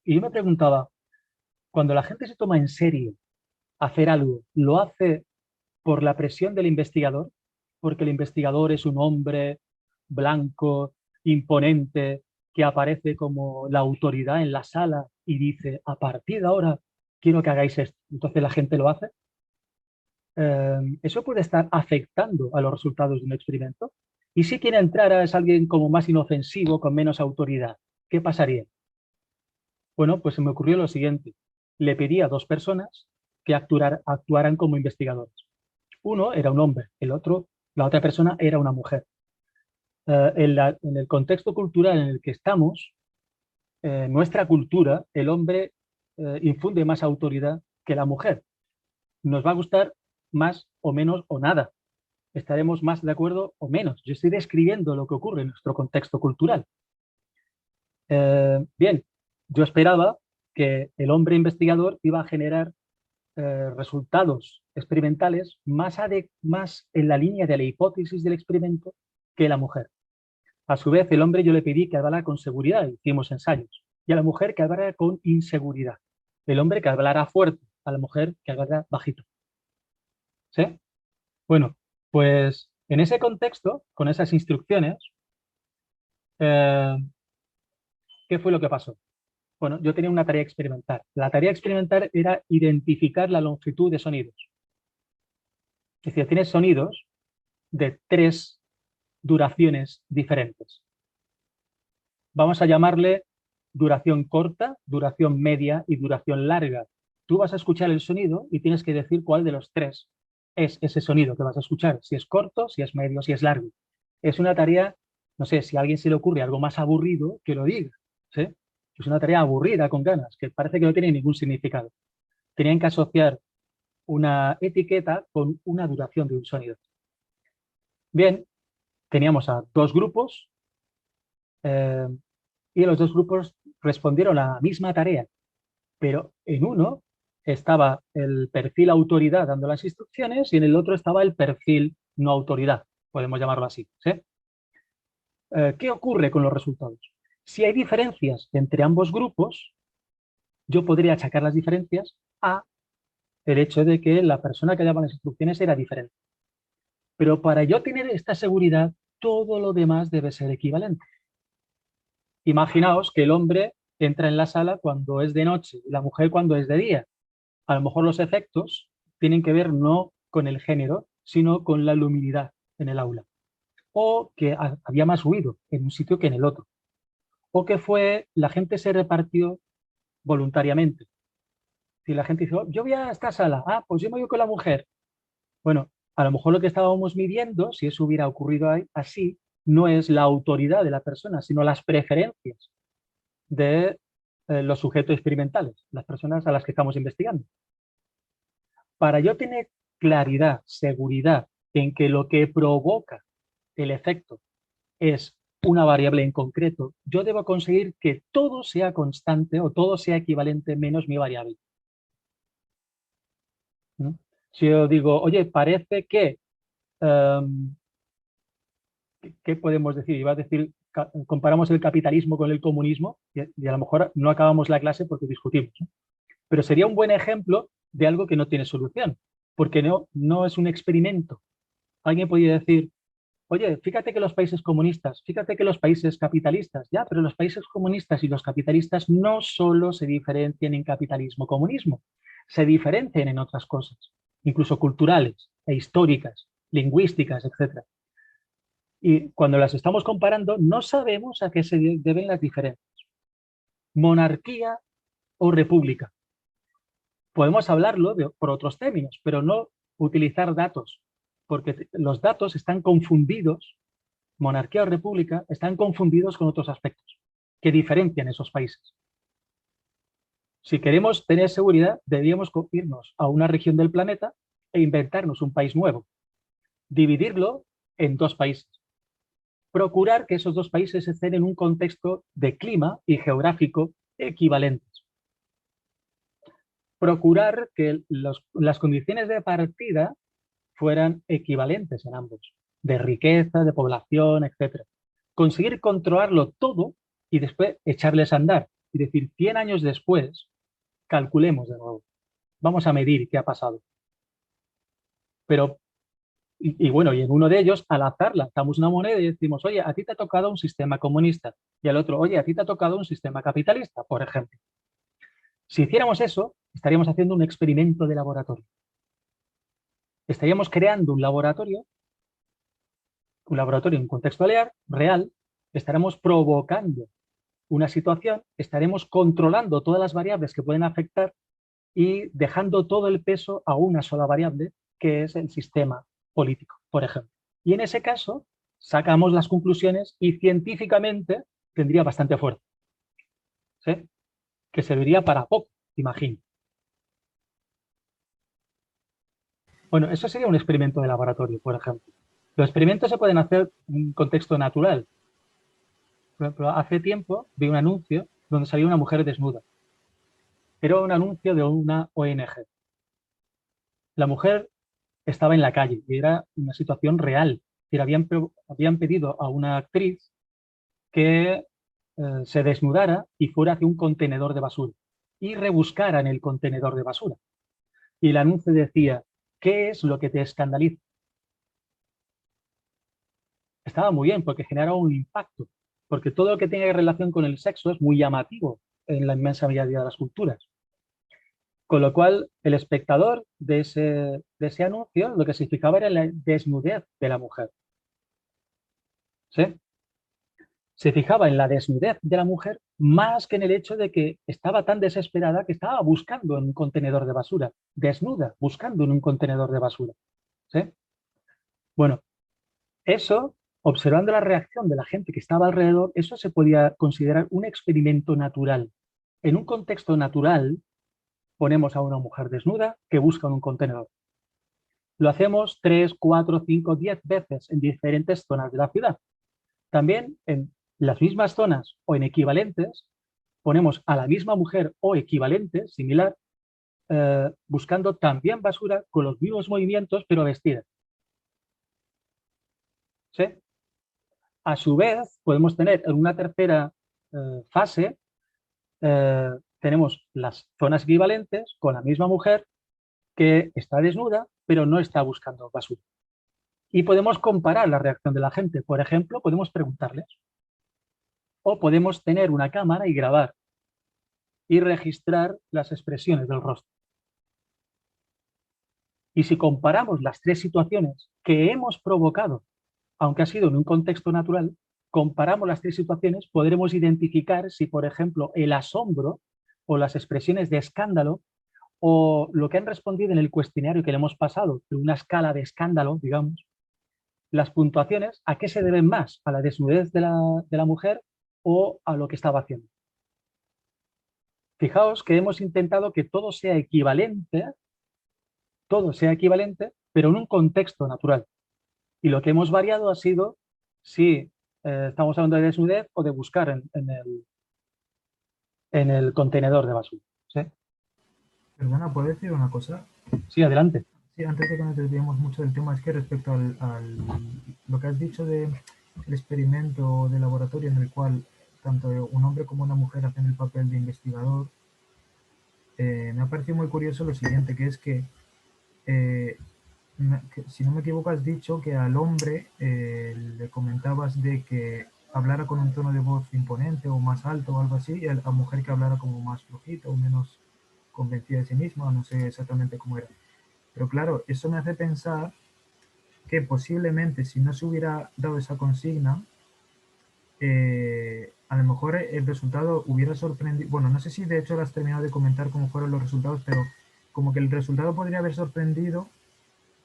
y yo me preguntaba, cuando la gente se toma en serio hacer algo, ¿lo hace por la presión del investigador? Porque el investigador es un hombre blanco, imponente, que aparece como la autoridad en la sala y dice, a partir de ahora quiero que hagáis esto. Entonces la gente lo hace. Eso puede estar afectando a los resultados de un experimento. Y si quien entrara es alguien como más inofensivo, con menos autoridad, ¿qué pasaría? Bueno, pues se me ocurrió lo siguiente. Le pedí a dos personas que actuaran como investigadores. Uno era un hombre, la otra persona era una mujer. En el contexto cultural en el que estamos, nuestra cultura, el hombre infunde más autoridad que la mujer. Nos va a gustar más o menos o nada. Estaremos más de acuerdo o menos. Yo estoy describiendo lo que ocurre en nuestro contexto cultural. Bien, yo esperaba que el hombre investigador iba a generar resultados experimentales más en la línea de la hipótesis del experimento que la mujer. A su vez, el hombre yo le pedí que hablara con seguridad, hicimos ensayos, y a la mujer que hablara con inseguridad. El hombre que hablara fuerte, a la mujer que hablara bajito. ¿Sí? Bueno, pues en ese contexto, con esas instrucciones, eh, ¿qué fue lo que pasó? Bueno, yo tenía una tarea experimental. La tarea experimental era identificar la longitud de sonidos. Es decir, tienes sonidos de 3 duraciones diferentes. Vamos a llamarle duración corta, duración media y duración larga. Tú vas a escuchar el sonido y tienes que decir cuál de los 3 es ese sonido que vas a escuchar. Si es corto, si es medio, si es largo. Es una tarea, no sé, si a alguien se le ocurre algo más aburrido, que lo diga. ¿Sí? Es una tarea aburrida con ganas, que parece que no tiene ningún significado. Tenían que asociar una etiqueta con una duración de un sonido. Bien, teníamos a 2 grupos y los 2 grupos respondieron a la misma tarea, pero en uno estaba el perfil autoridad dando las instrucciones y en el otro estaba el perfil no autoridad, podemos llamarlo así. ¿Sí? ¿Qué ocurre con los resultados? Si hay diferencias entre ambos grupos, yo podría achacar las diferencias a el hecho de que la persona que daba las instrucciones era diferente. Pero para yo tener esta seguridad, todo lo demás debe ser equivalente. Imaginaos que el hombre entra en la sala cuando es de noche y la mujer cuando es de día. A lo mejor los efectos tienen que ver no con el género, sino con la luminidad en el aula. O que había más ruido en un sitio que en el otro. O que la gente se repartió voluntariamente. Si la gente dice, "Oh, yo voy a esta sala, pues yo me voy con la mujer". Bueno, a lo mejor lo que estábamos midiendo, si eso hubiera ocurrido así, no es la autoridad de la persona, sino las preferencias de los sujetos experimentales, las personas a las que estamos investigando. Para yo tener claridad, seguridad en que lo que provoca el efecto es una variable en concreto, yo debo conseguir que todo sea constante o todo sea equivalente menos mi variable. ¿No? Si yo digo, oye, parece que, ¿qué podemos decir? Iba a decir, comparamos el capitalismo con el comunismo y a lo mejor no acabamos la clase porque discutimos, ¿no? Pero sería un buen ejemplo de algo que no tiene solución, porque no es un experimento. Alguien podría decir, oye, fíjate que los países comunistas, fíjate que los países capitalistas, ya, pero los países comunistas y los capitalistas no solo se diferencian en capitalismo-comunismo, se diferencian en otras cosas, incluso culturales e históricas, lingüísticas, etc. Y cuando las estamos comparando, no sabemos a qué se deben las diferencias. Monarquía o república. Podemos hablarlo por otros términos, pero no utilizar datos, porque los datos están confundidos, monarquía o república, están confundidos con otros aspectos que diferencian esos países. Si queremos tener seguridad, deberíamos irnos a una región del planeta e inventarnos un país nuevo, dividirlo en 2 países. Procurar que esos 2 países estén en un contexto de clima y geográfico equivalentes. Procurar que las condiciones de partida fueran equivalentes en ambos, de riqueza, de población, etc. Conseguir controlarlo todo y después echarles a andar. Y decir, 100 años después, calculemos de nuevo. Vamos a medir qué ha pasado. Pero, y bueno, y en uno de ellos, al azar, lanzamos una moneda y decimos, oye, a ti te ha tocado un sistema comunista. Y al otro, oye, a ti te ha tocado un sistema capitalista, por ejemplo. Si hiciéramos eso, estaríamos haciendo un experimento de laboratorio. Estaríamos creando un laboratorio en un contexto real, estaremos provocando una situación, estaremos controlando todas las variables que pueden afectar y dejando todo el peso a una sola variable, que es el sistema político, por ejemplo. Y en ese caso, sacamos las conclusiones y científicamente tendría bastante fuerza, ¿sí? Que serviría para poco, imagino. Bueno, eso sería un experimento de laboratorio, por ejemplo. Los experimentos se pueden hacer en un contexto natural. Por ejemplo, hace tiempo vi un anuncio donde salía una mujer desnuda. Era un anuncio de una ONG. La mujer estaba en la calle y era una situación real. Habían pedido a una actriz que se desnudara y fuera hacia un contenedor de basura y rebuscara en el contenedor de basura. Y el anuncio decía, ¿qué es lo que te escandaliza? Estaba muy bien porque generaba un impacto, porque todo lo que tenga relación con el sexo es muy llamativo en la inmensa mayoría de las culturas. Con lo cual, el espectador de ese anuncio lo que se fijaba era en la desnudez de la mujer. ¿Sí? Se fijaba en la desnudez de la mujer más que en el hecho de que estaba tan desesperada que estaba buscando en un contenedor de basura, desnuda, buscando en un contenedor de basura. ¿Sí? Bueno, eso, observando la reacción de la gente que estaba alrededor, eso se podía considerar un experimento natural. En un contexto natural, ponemos a una mujer desnuda que busca en un contenedor. Lo hacemos 3, 4, 5, 10 veces en diferentes zonas de la ciudad. También en las mismas zonas o en equivalentes, ponemos a la misma mujer o equivalente, similar, buscando también basura con los mismos movimientos, pero vestida. ¿Sí? A su vez, podemos tener en una tercera fase, tenemos las zonas equivalentes con la misma mujer que está desnuda, pero no está buscando basura. Y podemos comparar la reacción de la gente. Por ejemplo, podemos preguntarles. O podemos tener una cámara y grabar y registrar las expresiones del rostro. Y si comparamos las 3 situaciones que hemos provocado, aunque ha sido en un contexto natural, comparamos las 3 situaciones, podremos identificar si, por ejemplo, el asombro o las expresiones de escándalo o lo que han respondido en el cuestionario que le hemos pasado, de una escala de escándalo, digamos, las puntuaciones, ¿a qué se deben más? ¿A la desnudez de la mujer o a lo que estaba haciendo? Fijaos que hemos intentado que todo sea equivalente, pero en un contexto natural. Y lo que hemos variado ha sido si estamos hablando de desnudez o de buscar en el contenedor de basura. ¿Sí? Perdona, ¿puedo decir una cosa? Sí, adelante. Sí, antes de que nos desviemos mucho del tema, es que respecto lo que has dicho del experimento de laboratorio en el cual tanto un hombre como una mujer hacen el papel de investigador, me ha parecido muy curioso lo siguiente, que es que, si no me equivoco, has dicho que al hombre le comentabas de que hablara con un tono de voz imponente o más alto o algo así, y a la mujer que hablara como más flojito o menos convencida de sí misma, no sé exactamente cómo era. Pero claro, eso me hace pensar que posiblemente si no se hubiera dado esa consigna, a lo mejor el resultado hubiera sorprendido. Bueno, no sé si de hecho lo has terminado de comentar cómo fueron los resultados, pero como que el resultado podría haber sorprendido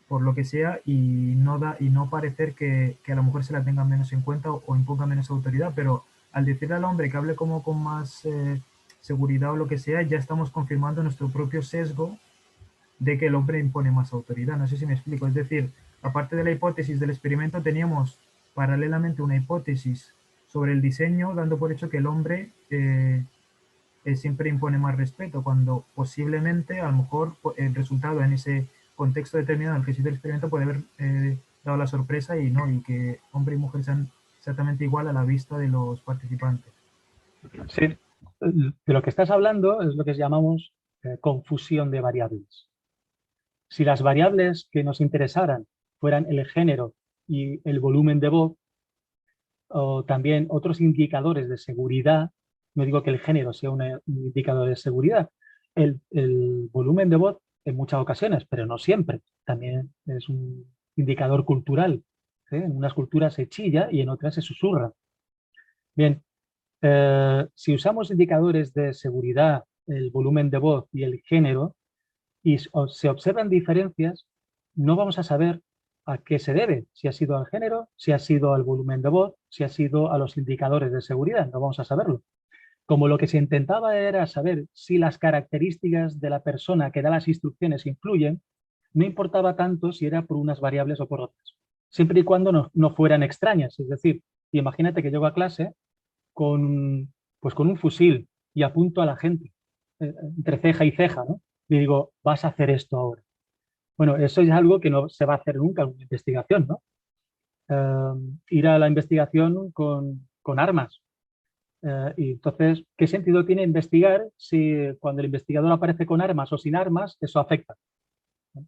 por lo que sea y no parecer que a la mujer se la tenga menos en cuenta o imponga menos autoridad, pero al decirle al hombre que hable como con más seguridad o lo que sea, ya estamos confirmando nuestro propio sesgo de que el hombre impone más autoridad. No sé si me explico. Es decir, aparte de la hipótesis del experimento, teníamos paralelamente una hipótesis sobre el diseño, dando por hecho que el hombre siempre impone más respeto, cuando posiblemente, a lo mejor, el resultado en ese contexto determinado en el que se hizo el experimento puede haber dado la sorpresa y no, y que hombre y mujer sean exactamente igual a la vista de los participantes. Sí, de lo que estás hablando es lo que llamamos confusión de variables. Si las variables que nos interesaran fueran el género y el volumen de voz, o también otros indicadores de seguridad, no digo que el género sea un indicador de seguridad, el volumen de voz en muchas ocasiones, pero no siempre, también es un indicador cultural. ¿Sí? En unas culturas se chilla y en otras se susurra. Bien, si usamos indicadores de seguridad, el volumen de voz y el género, y se observan diferencias, no vamos a saber a qué se debe, si ha sido al género, si ha sido al volumen de voz, si ha sido a los indicadores de seguridad, no vamos a saberlo. Como lo que se intentaba era saber si las características de la persona que da las instrucciones influyen, no importaba tanto si era por unas variables o por otras, siempre y cuando no fueran extrañas. Es decir, imagínate que llego a clase pues con un fusil y apunto a la gente, entre ceja y ceja, ¿no? Y digo, vas a hacer esto ahora. Bueno, eso es algo que no se va a hacer nunca en una investigación, ¿no? Ir a la investigación con armas. Y entonces, ¿qué sentido tiene investigar si cuando el investigador aparece con armas o sin armas, eso afecta? ¿No?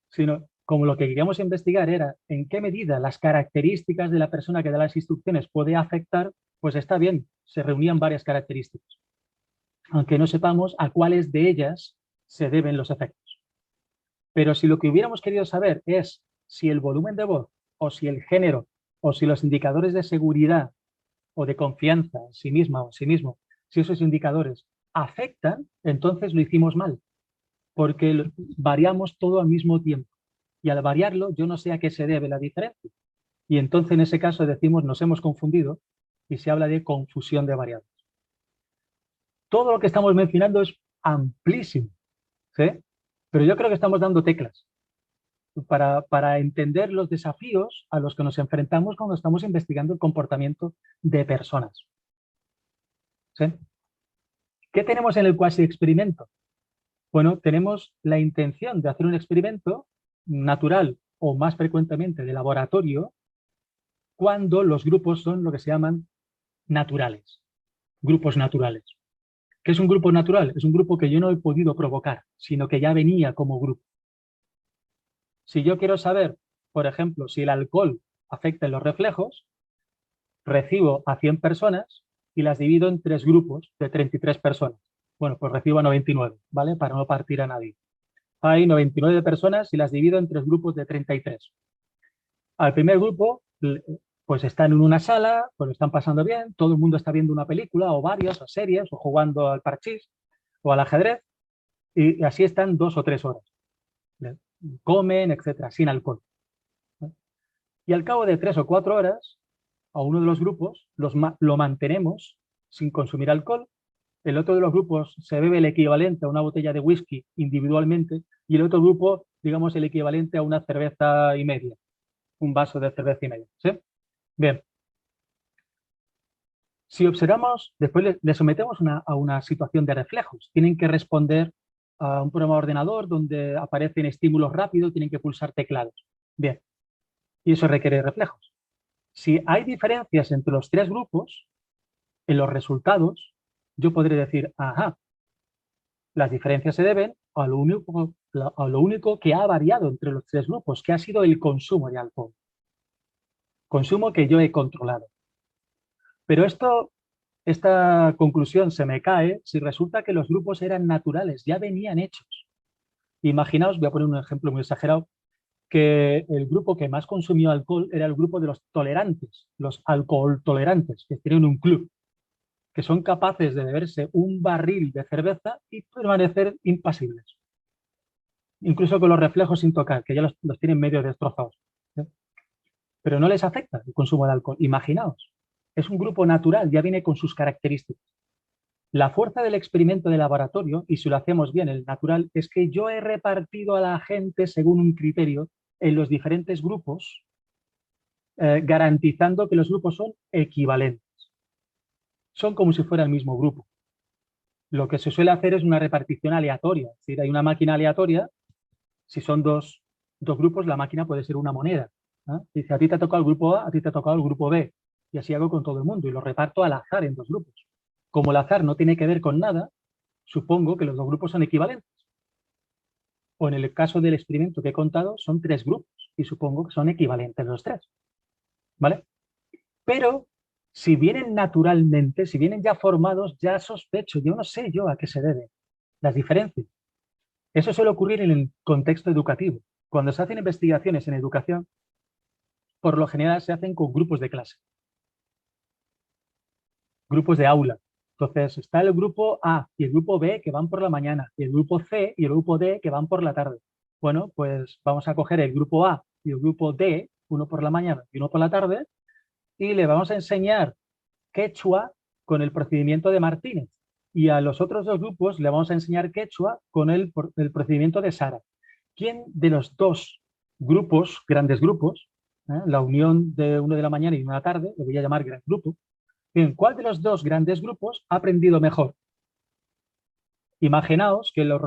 Sino, como lo que queríamos investigar era en qué medida las características de la persona que da las instrucciones puede afectar, pues está bien, se reunían varias características, aunque no sepamos a cuáles de ellas se deben los efectos. Pero si lo que hubiéramos querido saber es si el volumen de voz o si el género o si los indicadores de seguridad o de confianza en sí misma o en sí mismo, si esos indicadores afectan, entonces lo hicimos mal, porque variamos todo al mismo tiempo. Y al variarlo, yo no sé a qué se debe la diferencia. Y entonces en ese caso decimos nos hemos confundido y se habla de confusión de variables. Todo lo que estamos mencionando es amplísimo, ¿sí? Pero yo creo que estamos dando teclas para entender los desafíos a los que nos enfrentamos cuando estamos investigando el comportamiento de personas. ¿Sí? ¿Qué tenemos en el cuasi experimento? Bueno, tenemos la intención de hacer un experimento natural o más frecuentemente de laboratorio cuando los grupos son lo que se llaman naturales, grupos naturales. ¿Qué es un grupo natural? Es un grupo que yo no he podido provocar, sino que ya venía como grupo. Si yo quiero saber, por ejemplo, si el alcohol afecta en los reflejos, recibo a 100 personas y las divido en 3 grupos de 33 personas. Bueno, pues recibo a 99, ¿vale? Para no partir a nadie. Hay 99 personas y las divido en 3 grupos de 33. Al primer grupo, pues están en una sala, pues lo están pasando bien, todo el mundo está viendo una película o varias, o series, o jugando al parchís o al ajedrez, y así están 2 o 3 horas. Comen, etcétera, sin alcohol. Y al cabo de 3 o 4 horas, a uno de los grupos lo mantenemos sin consumir alcohol, el otro de los grupos se bebe el equivalente a una botella de whisky individualmente y el otro grupo, digamos, el equivalente a una cerveza y media un vaso de cerveza y medio. ¿Sí? Bien. Si observamos, después le sometemos a una situación de reflejos. Tienen que responder a un programa de ordenador donde aparecen estímulos rápidos, tienen que pulsar teclados. Bien. Y eso requiere reflejos. Si hay diferencias entre los tres grupos, en los resultados, yo podré decir, ajá, las diferencias se deben a lo único que ha variado entre los tres grupos, que ha sido el consumo de alcohol. Consumo que yo he controlado. Pero esta conclusión se me cae si resulta que los grupos eran naturales, ya venían hechos. Imaginaos, voy a poner un ejemplo muy exagerado, que el grupo que más consumió alcohol era el grupo de los tolerantes, los alcohol tolerantes, que tienen un club, que son capaces de beberse un barril de cerveza y permanecer impasibles. Incluso con los reflejos sin tocar, que ya los tienen medio destrozados. ¿Sí? Pero no les afecta el consumo de alcohol. Imaginaos, es un grupo natural, ya viene con sus características. La fuerza del experimento de laboratorio, y si lo hacemos bien, el natural, es que yo he repartido a la gente según un criterio en los diferentes grupos, garantizando que los grupos son equivalentes. Son como si fuera el mismo grupo. Lo que se suele hacer es una repartición aleatoria. Es decir, hay una máquina aleatoria. Si son dos grupos, la máquina puede ser una moneda. Dice, a ti te ha tocado el grupo A, a ti te ha tocado el grupo B. Y así hago con todo el mundo y lo reparto al azar en dos grupos. Como el azar no tiene que ver con nada, supongo que los dos grupos son equivalentes. O en el caso del experimento que he contado, son tres grupos y supongo que son equivalentes los tres. ¿Vale? Pero si vienen naturalmente, si vienen ya formados, ya sospecho, yo no sé yo a qué se deben las diferencias. Eso suele ocurrir en el contexto educativo. Cuando se hacen investigaciones en educación, por lo general se hacen con grupos de clase, grupos de aula. Entonces está el grupo A y el grupo B que van por la mañana, y el grupo C y el grupo D que van por la tarde. Bueno, pues vamos a coger el grupo A y el grupo D, uno por la mañana y uno por la tarde, y le vamos a enseñar quechua con el procedimiento de Martínez. Y a los otros dos grupos le vamos a enseñar quechua con el procedimiento de Sara. ¿Quién de los dos grupos, grandes grupos, la unión de uno de la mañana y uno de la tarde, lo voy a llamar gran grupo, bien, ¿cuál de los dos grandes grupos ha aprendido mejor? Imaginaos que los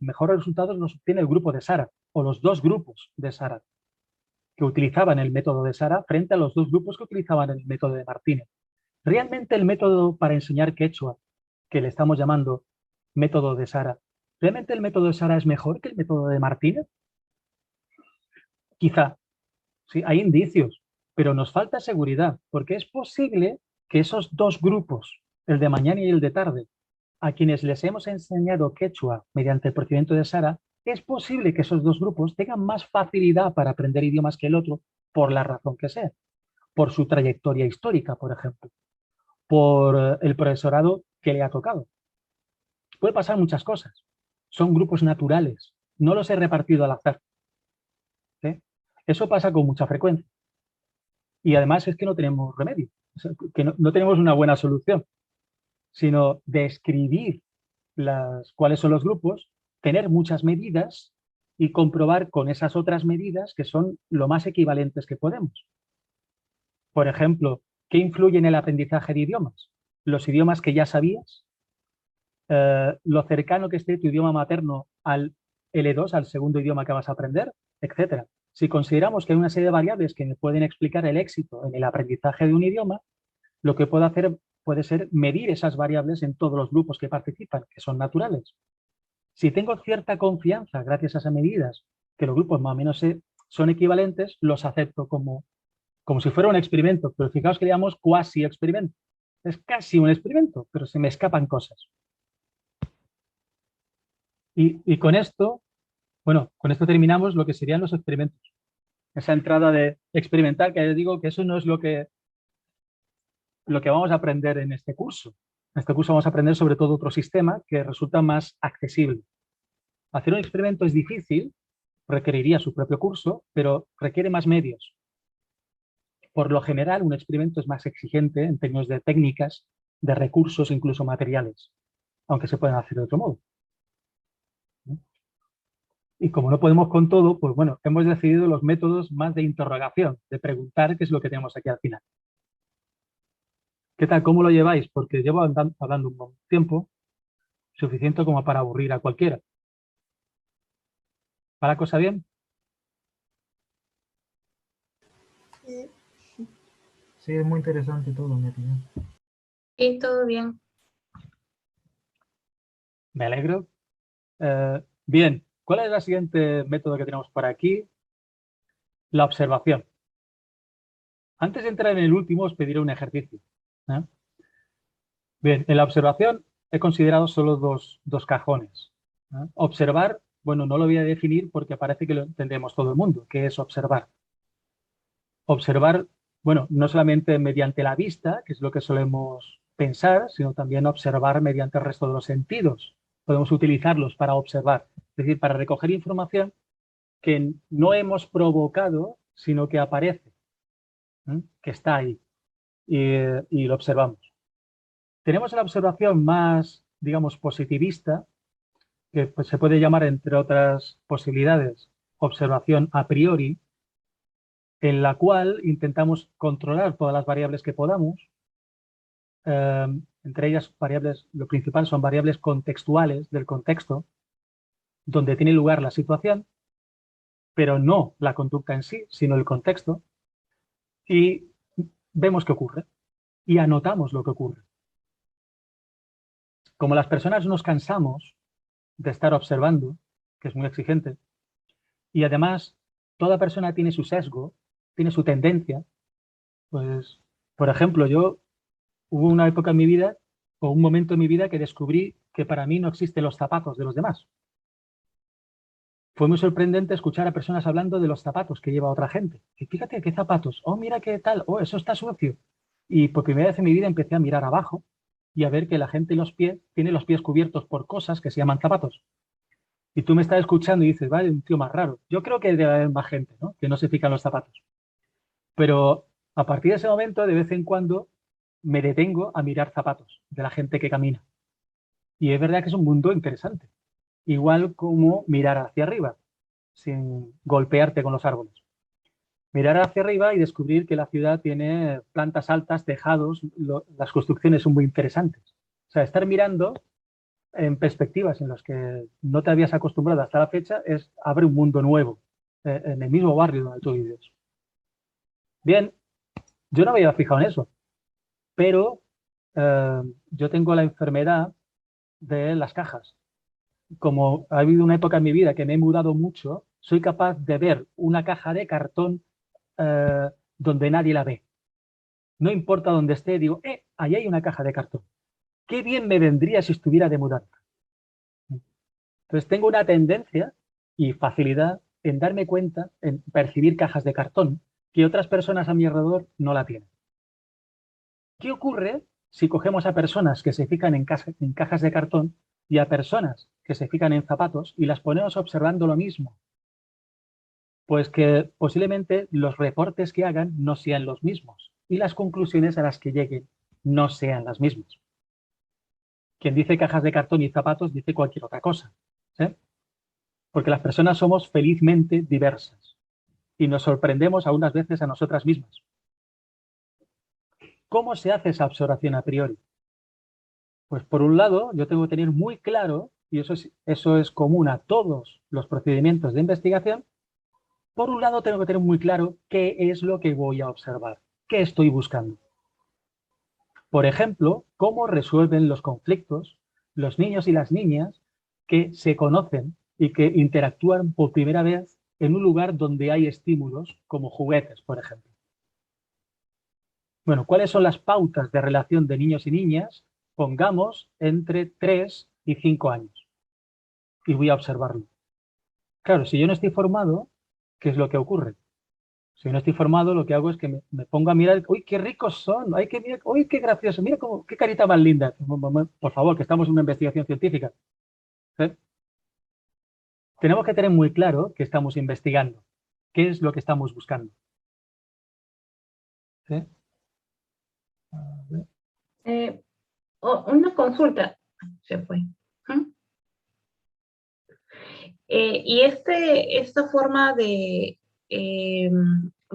mejores resultados los obtiene el grupo de Sara, o los dos grupos de Sara, que utilizaban el método de Sara frente a los dos grupos que utilizaban el método de Martínez. ¿Realmente el método para enseñar quechua, que le estamos llamando método de Sara, realmente el método de Sara es mejor que el método de Martínez? Quizá, sí, hay indicios, pero nos falta seguridad, porque es posible que esos dos grupos, el de mañana y el de tarde, a quienes les hemos enseñado quechua mediante el procedimiento de Sara, es posible que esos dos grupos tengan más facilidad para aprender idiomas que el otro, por la razón que sea, por su trayectoria histórica, por ejemplo, por el profesorado que le ha tocado. Puede pasar muchas cosas. Son grupos naturales. No los he repartido al azar. ¿Sí? Eso pasa con mucha frecuencia. Y además es que no tenemos remedio. O sea, que no tenemos una buena solución, sino describir cuáles son los grupos, tener muchas medidas y comprobar con esas otras medidas que son lo más equivalentes que podemos. Por ejemplo, ¿qué influye en el aprendizaje de idiomas? Los idiomas que ya sabías, lo cercano que esté tu idioma materno al L2, al segundo idioma que vas a aprender, etc. Si consideramos que hay una serie de variables que me pueden explicar el éxito en el aprendizaje de un idioma, lo que puedo hacer puede ser medir esas variables en todos los grupos que participan, que son naturales. Si tengo cierta confianza, gracias a esas medidas, que los grupos más o menos son equivalentes, los acepto como si fuera un experimento, pero fijaos que le llamamos cuasi experimento. Es casi un experimento, pero se me escapan cosas. Y con esto, bueno, con esto terminamos lo que serían los experimentos. Esa entrada de experimentar, que les digo que eso no es lo que vamos a aprender en este curso. En este curso vamos a aprender sobre todo otro sistema que resulta más accesible. Hacer un experimento es difícil, requeriría su propio curso, pero requiere más medios. Por lo general, un experimento es más exigente en términos de técnicas, de recursos, incluso materiales, aunque se pueden hacer de otro modo. Y como no podemos con todo, pues bueno, hemos decidido los métodos más de interrogación, de preguntar qué es lo que tenemos aquí al final. ¿Qué tal? ¿Cómo lo lleváis? Porque llevo hablando un buen tiempo, suficiente como para aburrir a cualquiera. ¿Va la cosa bien? Sí, es muy interesante todo, en mi opinión. Sí, todo bien. Me alegro. Bien, ¿cuál es el siguiente método que tenemos por aquí? La observación. Antes de entrar en el último, os pediré un ejercicio. ¿Eh? Bien, en la observación he considerado solo dos cajones. ¿Eh? Observar, bueno, no lo voy a definir porque parece que lo entendemos todo el mundo, que es observar. Observar, bueno, no solamente mediante la vista, que es lo que solemos pensar, sino también observar mediante el resto de los sentidos. Podemos utilizarlos para observar, es decir, para recoger información que no hemos provocado, sino que aparece, que está ahí y lo observamos. Tenemos la observación más, digamos, positivista, que pues, se puede llamar, entre otras posibilidades, observación a priori, en la cual intentamos controlar todas las variables que podamos. Entre ellas, variables, lo principal son variables contextuales del contexto, donde tiene lugar la situación, pero no la conducta en sí, sino el contexto, y vemos qué ocurre y anotamos lo que ocurre. Como las personas nos cansamos de estar observando, que es muy exigente, y además toda persona tiene su sesgo, tiene su tendencia, pues, por ejemplo, hubo una época en mi vida, o un momento en mi vida que descubrí que para mí no existen los zapatos de los demás. Fue muy sorprendente escuchar a personas hablando de los zapatos que lleva otra gente. Y fíjate, ¿qué zapatos? Oh, mira qué tal. Oh, eso está sucio. Y por primera vez en mi vida empecé a mirar abajo y a ver que la gente en los pies tiene los pies cubiertos por cosas que se llaman zapatos. Y tú me estás escuchando y dices, vale, un tío más raro. Yo creo que debe haber más gente, ¿no? Que no se fijan los zapatos. Pero a partir de ese momento, de vez en cuando, me detengo a mirar zapatos de la gente que camina. Y es verdad que es un mundo interesante. Igual como mirar hacia arriba, sin golpearte con los árboles. Mirar hacia arriba y descubrir que la ciudad tiene plantas altas, tejados, las construcciones son muy interesantes. O sea, estar mirando en perspectivas en las que no te habías acostumbrado hasta la fecha abre un mundo nuevo en el mismo barrio donde tú vives. Bien, yo no me había fijado en eso, pero yo tengo la enfermedad de las cajas. Como ha habido una época en mi vida que me he mudado mucho, soy capaz de ver una caja de cartón donde nadie la ve. No importa dónde esté, digo, ahí hay una caja de cartón. Qué bien me vendría si estuviera de mudanza. Entonces tengo una tendencia y facilidad en darme cuenta, en percibir cajas de cartón que otras personas a mi alrededor no la tienen. ¿Qué ocurre si cogemos a personas que se fijan en cajas de cartón y a personas que se fijan en zapatos y las ponemos observando lo mismo? Pues que posiblemente los reportes que hagan no sean los mismos y las conclusiones a las que lleguen no sean las mismas. Quien dice cajas de cartón y zapatos dice cualquier otra cosa, ¿sí? Porque las personas somos felizmente diversas y nos sorprendemos algunas veces a nosotras mismas. ¿Cómo se hace esa observación a priori? Pues por un lado, yo tengo que tener muy claro, y eso es común a todos los procedimientos de investigación, por un lado tengo que tener muy claro qué es lo que voy a observar, qué estoy buscando. Por ejemplo, cómo resuelven los conflictos los niños y las niñas que se conocen y que interactúan por primera vez en un lugar donde hay estímulos como juguetes, por ejemplo. Bueno, ¿cuáles son las pautas de relación de niños y niñas? Pongamos entre 3 y 5 años y voy a observarlo. Claro, si yo no estoy formado, ¿qué es lo que ocurre? Si no estoy formado, lo que hago es que me pongo a mirar, uy, qué ricos son, ay, uy, qué gracioso, mira cómo, qué carita más linda. Por favor, que estamos en una investigación científica. ¿Sí? Tenemos que tener muy claro que estamos investigando, qué es lo que estamos buscando. ¿Sí? Una consulta, se fue. Y esta forma de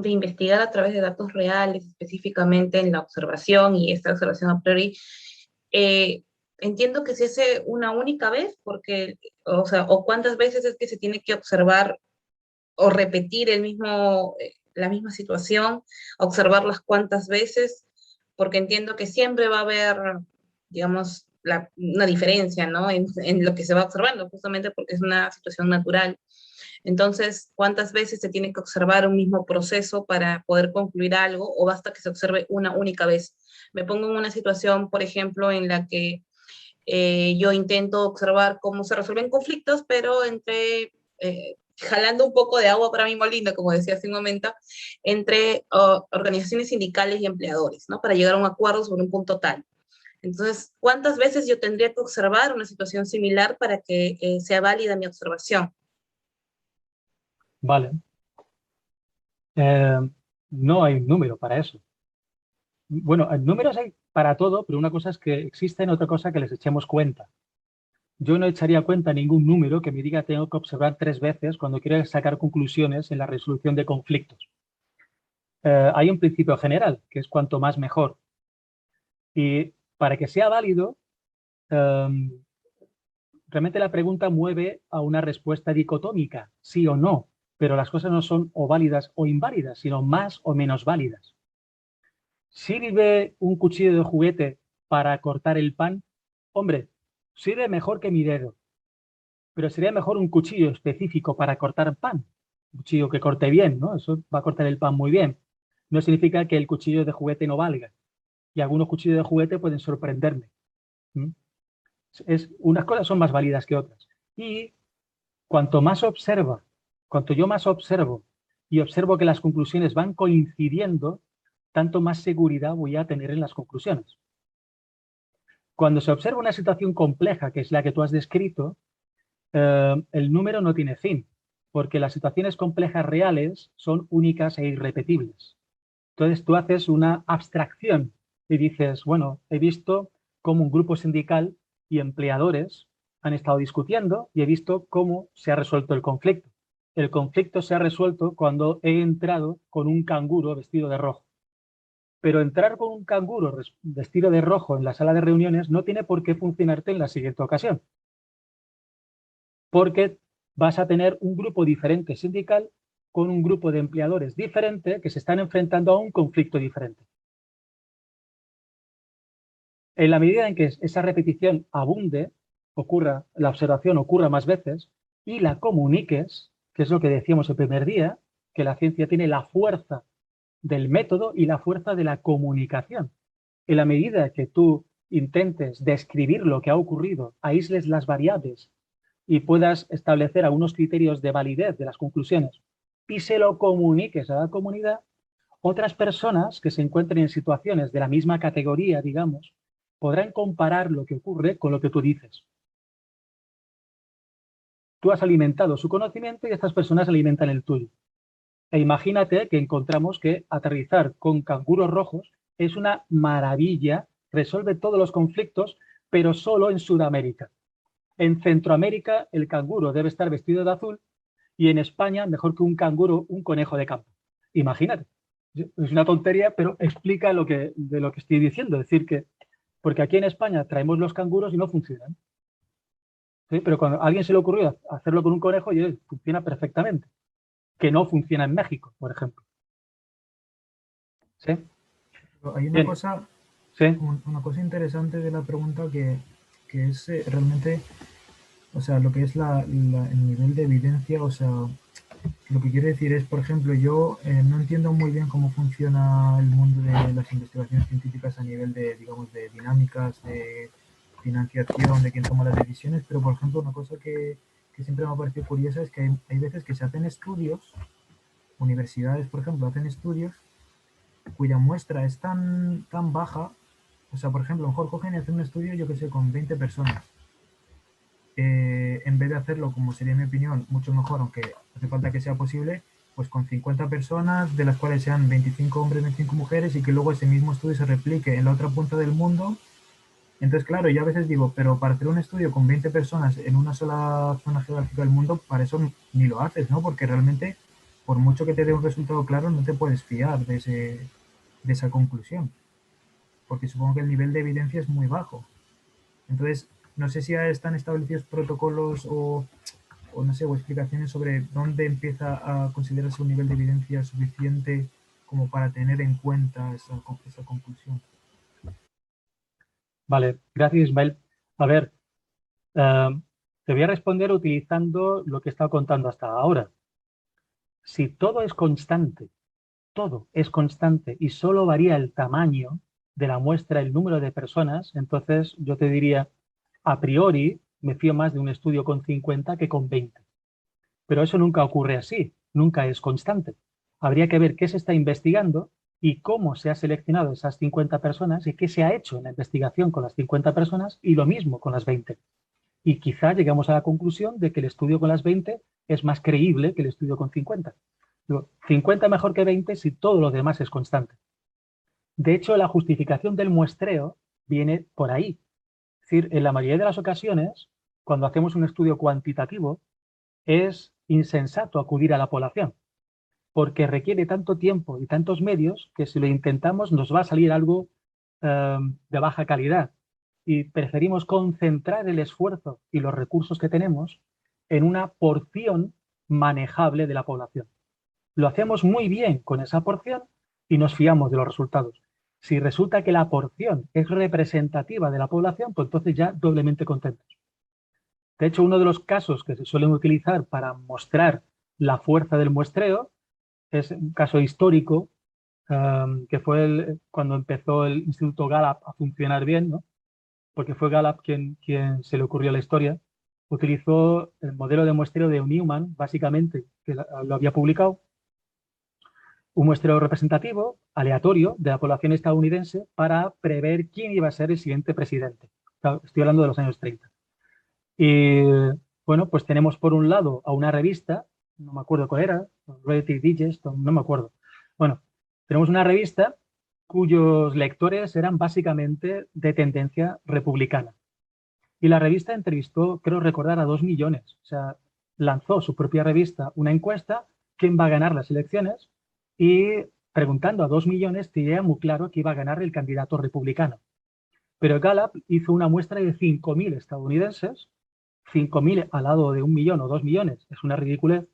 investigar a través de datos reales, específicamente en la observación y esta observación a priori, eh, entiendo que se hace una única vez, porque, o sea, o cuántas veces es que se tiene que observar o repetir la misma situación, observarlas cuántas veces, porque entiendo que siempre va a haber, digamos, una diferencia, ¿no? En lo que se va observando, justamente porque es una situación natural. Entonces, ¿cuántas veces se tiene que observar un mismo proceso para poder concluir algo o basta que se observe una única vez? Me pongo en una situación, por ejemplo, en la que yo intento observar cómo se resuelven conflictos, pero jalando un poco de agua para mi molino, como decía hace un momento, entre organizaciones sindicales y empleadores, ¿no? Para llegar a un acuerdo sobre un punto tal. Entonces, ¿cuántas veces yo tendría que observar una situación similar para que sea válida mi observación? Vale. Eh, no hay un número para eso. Bueno, números hay para todo, pero una cosa es que existen, otra cosa que les echemos cuenta. Yo no echaría cuenta ningún número que me diga tengo que observar 3 veces cuando quiero sacar conclusiones en la resolución de conflictos. Hay un principio general, que es cuanto más mejor. Y para que sea válido, realmente la pregunta mueve a una respuesta dicotómica, sí o no, pero las cosas no son o válidas o inválidas, sino más o menos válidas. ¿Sirve un cuchillo de juguete para cortar el pan? Hombre, sirve mejor que mi dedo, pero sería mejor un cuchillo específico para cortar pan. Un cuchillo que corte bien, ¿no? Eso va a cortar el pan muy bien. No significa que el cuchillo de juguete no valga. Y algunos cuchillos de juguete pueden sorprenderme. ¿Mm? Unas cosas son más válidas que otras. Y cuanto más observa, cuanto yo más observo y observo que las conclusiones van coincidiendo, tanto más seguridad voy a tener en las conclusiones. Cuando se observa una situación compleja, que es la que tú has descrito, el número no tiene fin, porque las situaciones complejas reales son únicas e irrepetibles. Entonces tú haces una abstracción y dices, bueno, he visto cómo un grupo sindical y empleadores han estado discutiendo y he visto cómo se ha resuelto el conflicto. El conflicto se ha resuelto cuando he entrado con un canguro vestido de rojo. Pero entrar con un canguro vestido de rojo en la sala de reuniones no tiene por qué funcionarte en la siguiente ocasión, porque vas a tener un grupo diferente sindical con un grupo de empleadores diferente que se están enfrentando a un conflicto diferente. En la medida en que esa repetición abunde, la observación ocurra más veces y la comuniques, que es lo que decíamos el primer día, que la ciencia tiene la fuerza del método y la fuerza de la comunicación. En la medida que tú intentes describir lo que ha ocurrido, aísles las variables y puedas establecer algunos criterios de validez de las conclusiones y se lo comuniques a la comunidad, otras personas que se encuentren en situaciones de la misma categoría, digamos, podrán comparar lo que ocurre con lo que tú dices. Tú has alimentado su conocimiento y estas personas alimentan el tuyo. E imagínate que encontramos que aterrizar con canguros rojos es una maravilla, resuelve todos los conflictos, pero solo en Sudamérica. En Centroamérica el canguro debe estar vestido de azul y en España mejor que un canguro, un conejo de campo. Imagínate. Es una tontería, pero explica de lo que estoy diciendo. Es decir, que porque aquí en España traemos los canguros y no funcionan. ¿Sí? Pero cuando a alguien se le ocurrió hacerlo con un conejo, y funciona perfectamente. Que no funciona en México, por ejemplo. ¿Sí? Hay Bien. Sí. una cosa interesante de la pregunta que es realmente, o sea, lo que es el nivel de evidencia, o sea, lo que quiere decir es, por ejemplo, yo no entiendo muy bien cómo funciona el mundo de las investigaciones científicas a nivel de, digamos, de dinámicas, de financiación, de quién toma las decisiones, pero, por ejemplo, una cosa que siempre me ha parecido curiosa es que hay veces que se hacen estudios, universidades, por ejemplo, hacen estudios cuya muestra es tan baja, o sea, por ejemplo, a lo mejor cogen y hacen un estudio, yo que sé, con 20 personas. En vez de hacerlo, como sería mi opinión, mucho mejor, aunque hace falta que sea posible, pues con 50 personas, de las cuales sean 25 hombres, 25 mujeres, y que luego ese mismo estudio se replique en la otra punta del mundo, Entonces, claro, yo a veces digo, pero para hacer un estudio con 20 personas en una sola zona geográfica del mundo, para eso ni lo haces, ¿no? Porque realmente, por mucho que te dé un resultado claro, no te puedes fiar de esa conclusión, porque supongo que el nivel de evidencia es muy bajo. Entonces, no sé si ya están establecidos protocolos o no sé, o explicaciones sobre dónde empieza a considerarse un nivel de evidencia suficiente como para tener en cuenta esa conclusión. Vale, gracias Ismael. A ver, te voy a responder utilizando lo que he estado contando hasta ahora. Si todo es constante y solo varía el tamaño de la muestra, el número de personas, entonces yo te diría, a priori, me fío más de un estudio con 50 que con 20. Pero eso nunca ocurre así, nunca es constante. Habría que ver qué se está investigando y cómo se ha seleccionado esas 50 personas y qué se ha hecho en la investigación con las 50 personas y lo mismo con las 20. Y quizá llegamos a la conclusión de que el estudio con las 20 es más creíble que el estudio con 50. Digo, 50 mejor que 20 si todo lo demás es constante. De hecho, la justificación del muestreo viene por ahí. Es decir, en la mayoría de las ocasiones, cuando hacemos un estudio cuantitativo, es insensato acudir a la población, porque requiere tanto tiempo y tantos medios que si lo intentamos nos va a salir algo de baja calidad. Y preferimos concentrar el esfuerzo y los recursos que tenemos en una porción manejable de la población. Lo hacemos muy bien con esa porción y nos fiamos de los resultados. Si resulta que la porción es representativa de la población, pues entonces ya doblemente contentos. De hecho, uno de los casos que se suelen utilizar para mostrar la fuerza del muestreo es un caso histórico que fue cuando empezó el Instituto Gallup a funcionar bien, ¿no? Porque fue Gallup quien se le ocurrió la historia. Utilizó el modelo de muestreo de Newman, básicamente, que lo había publicado, un muestreo representativo, aleatorio, de la población estadounidense para prever quién iba a ser el siguiente presidente. Estoy hablando de los años 30. Y bueno, pues tenemos por un lado a una revista, no me acuerdo cuál era, Relative Digest, no me acuerdo. Bueno, tenemos una revista cuyos lectores eran básicamente de tendencia republicana. Y la revista entrevistó, creo recordar, a 2 millones. O sea, lanzó su propia revista una encuesta, quién va a ganar las elecciones, y preguntando a 2 millones, tenía muy claro que iba a ganar el candidato republicano. Pero Gallup hizo una muestra de 5.000 estadounidenses, 5.000 al lado de 1 millón o 2 millones, es una ridiculez,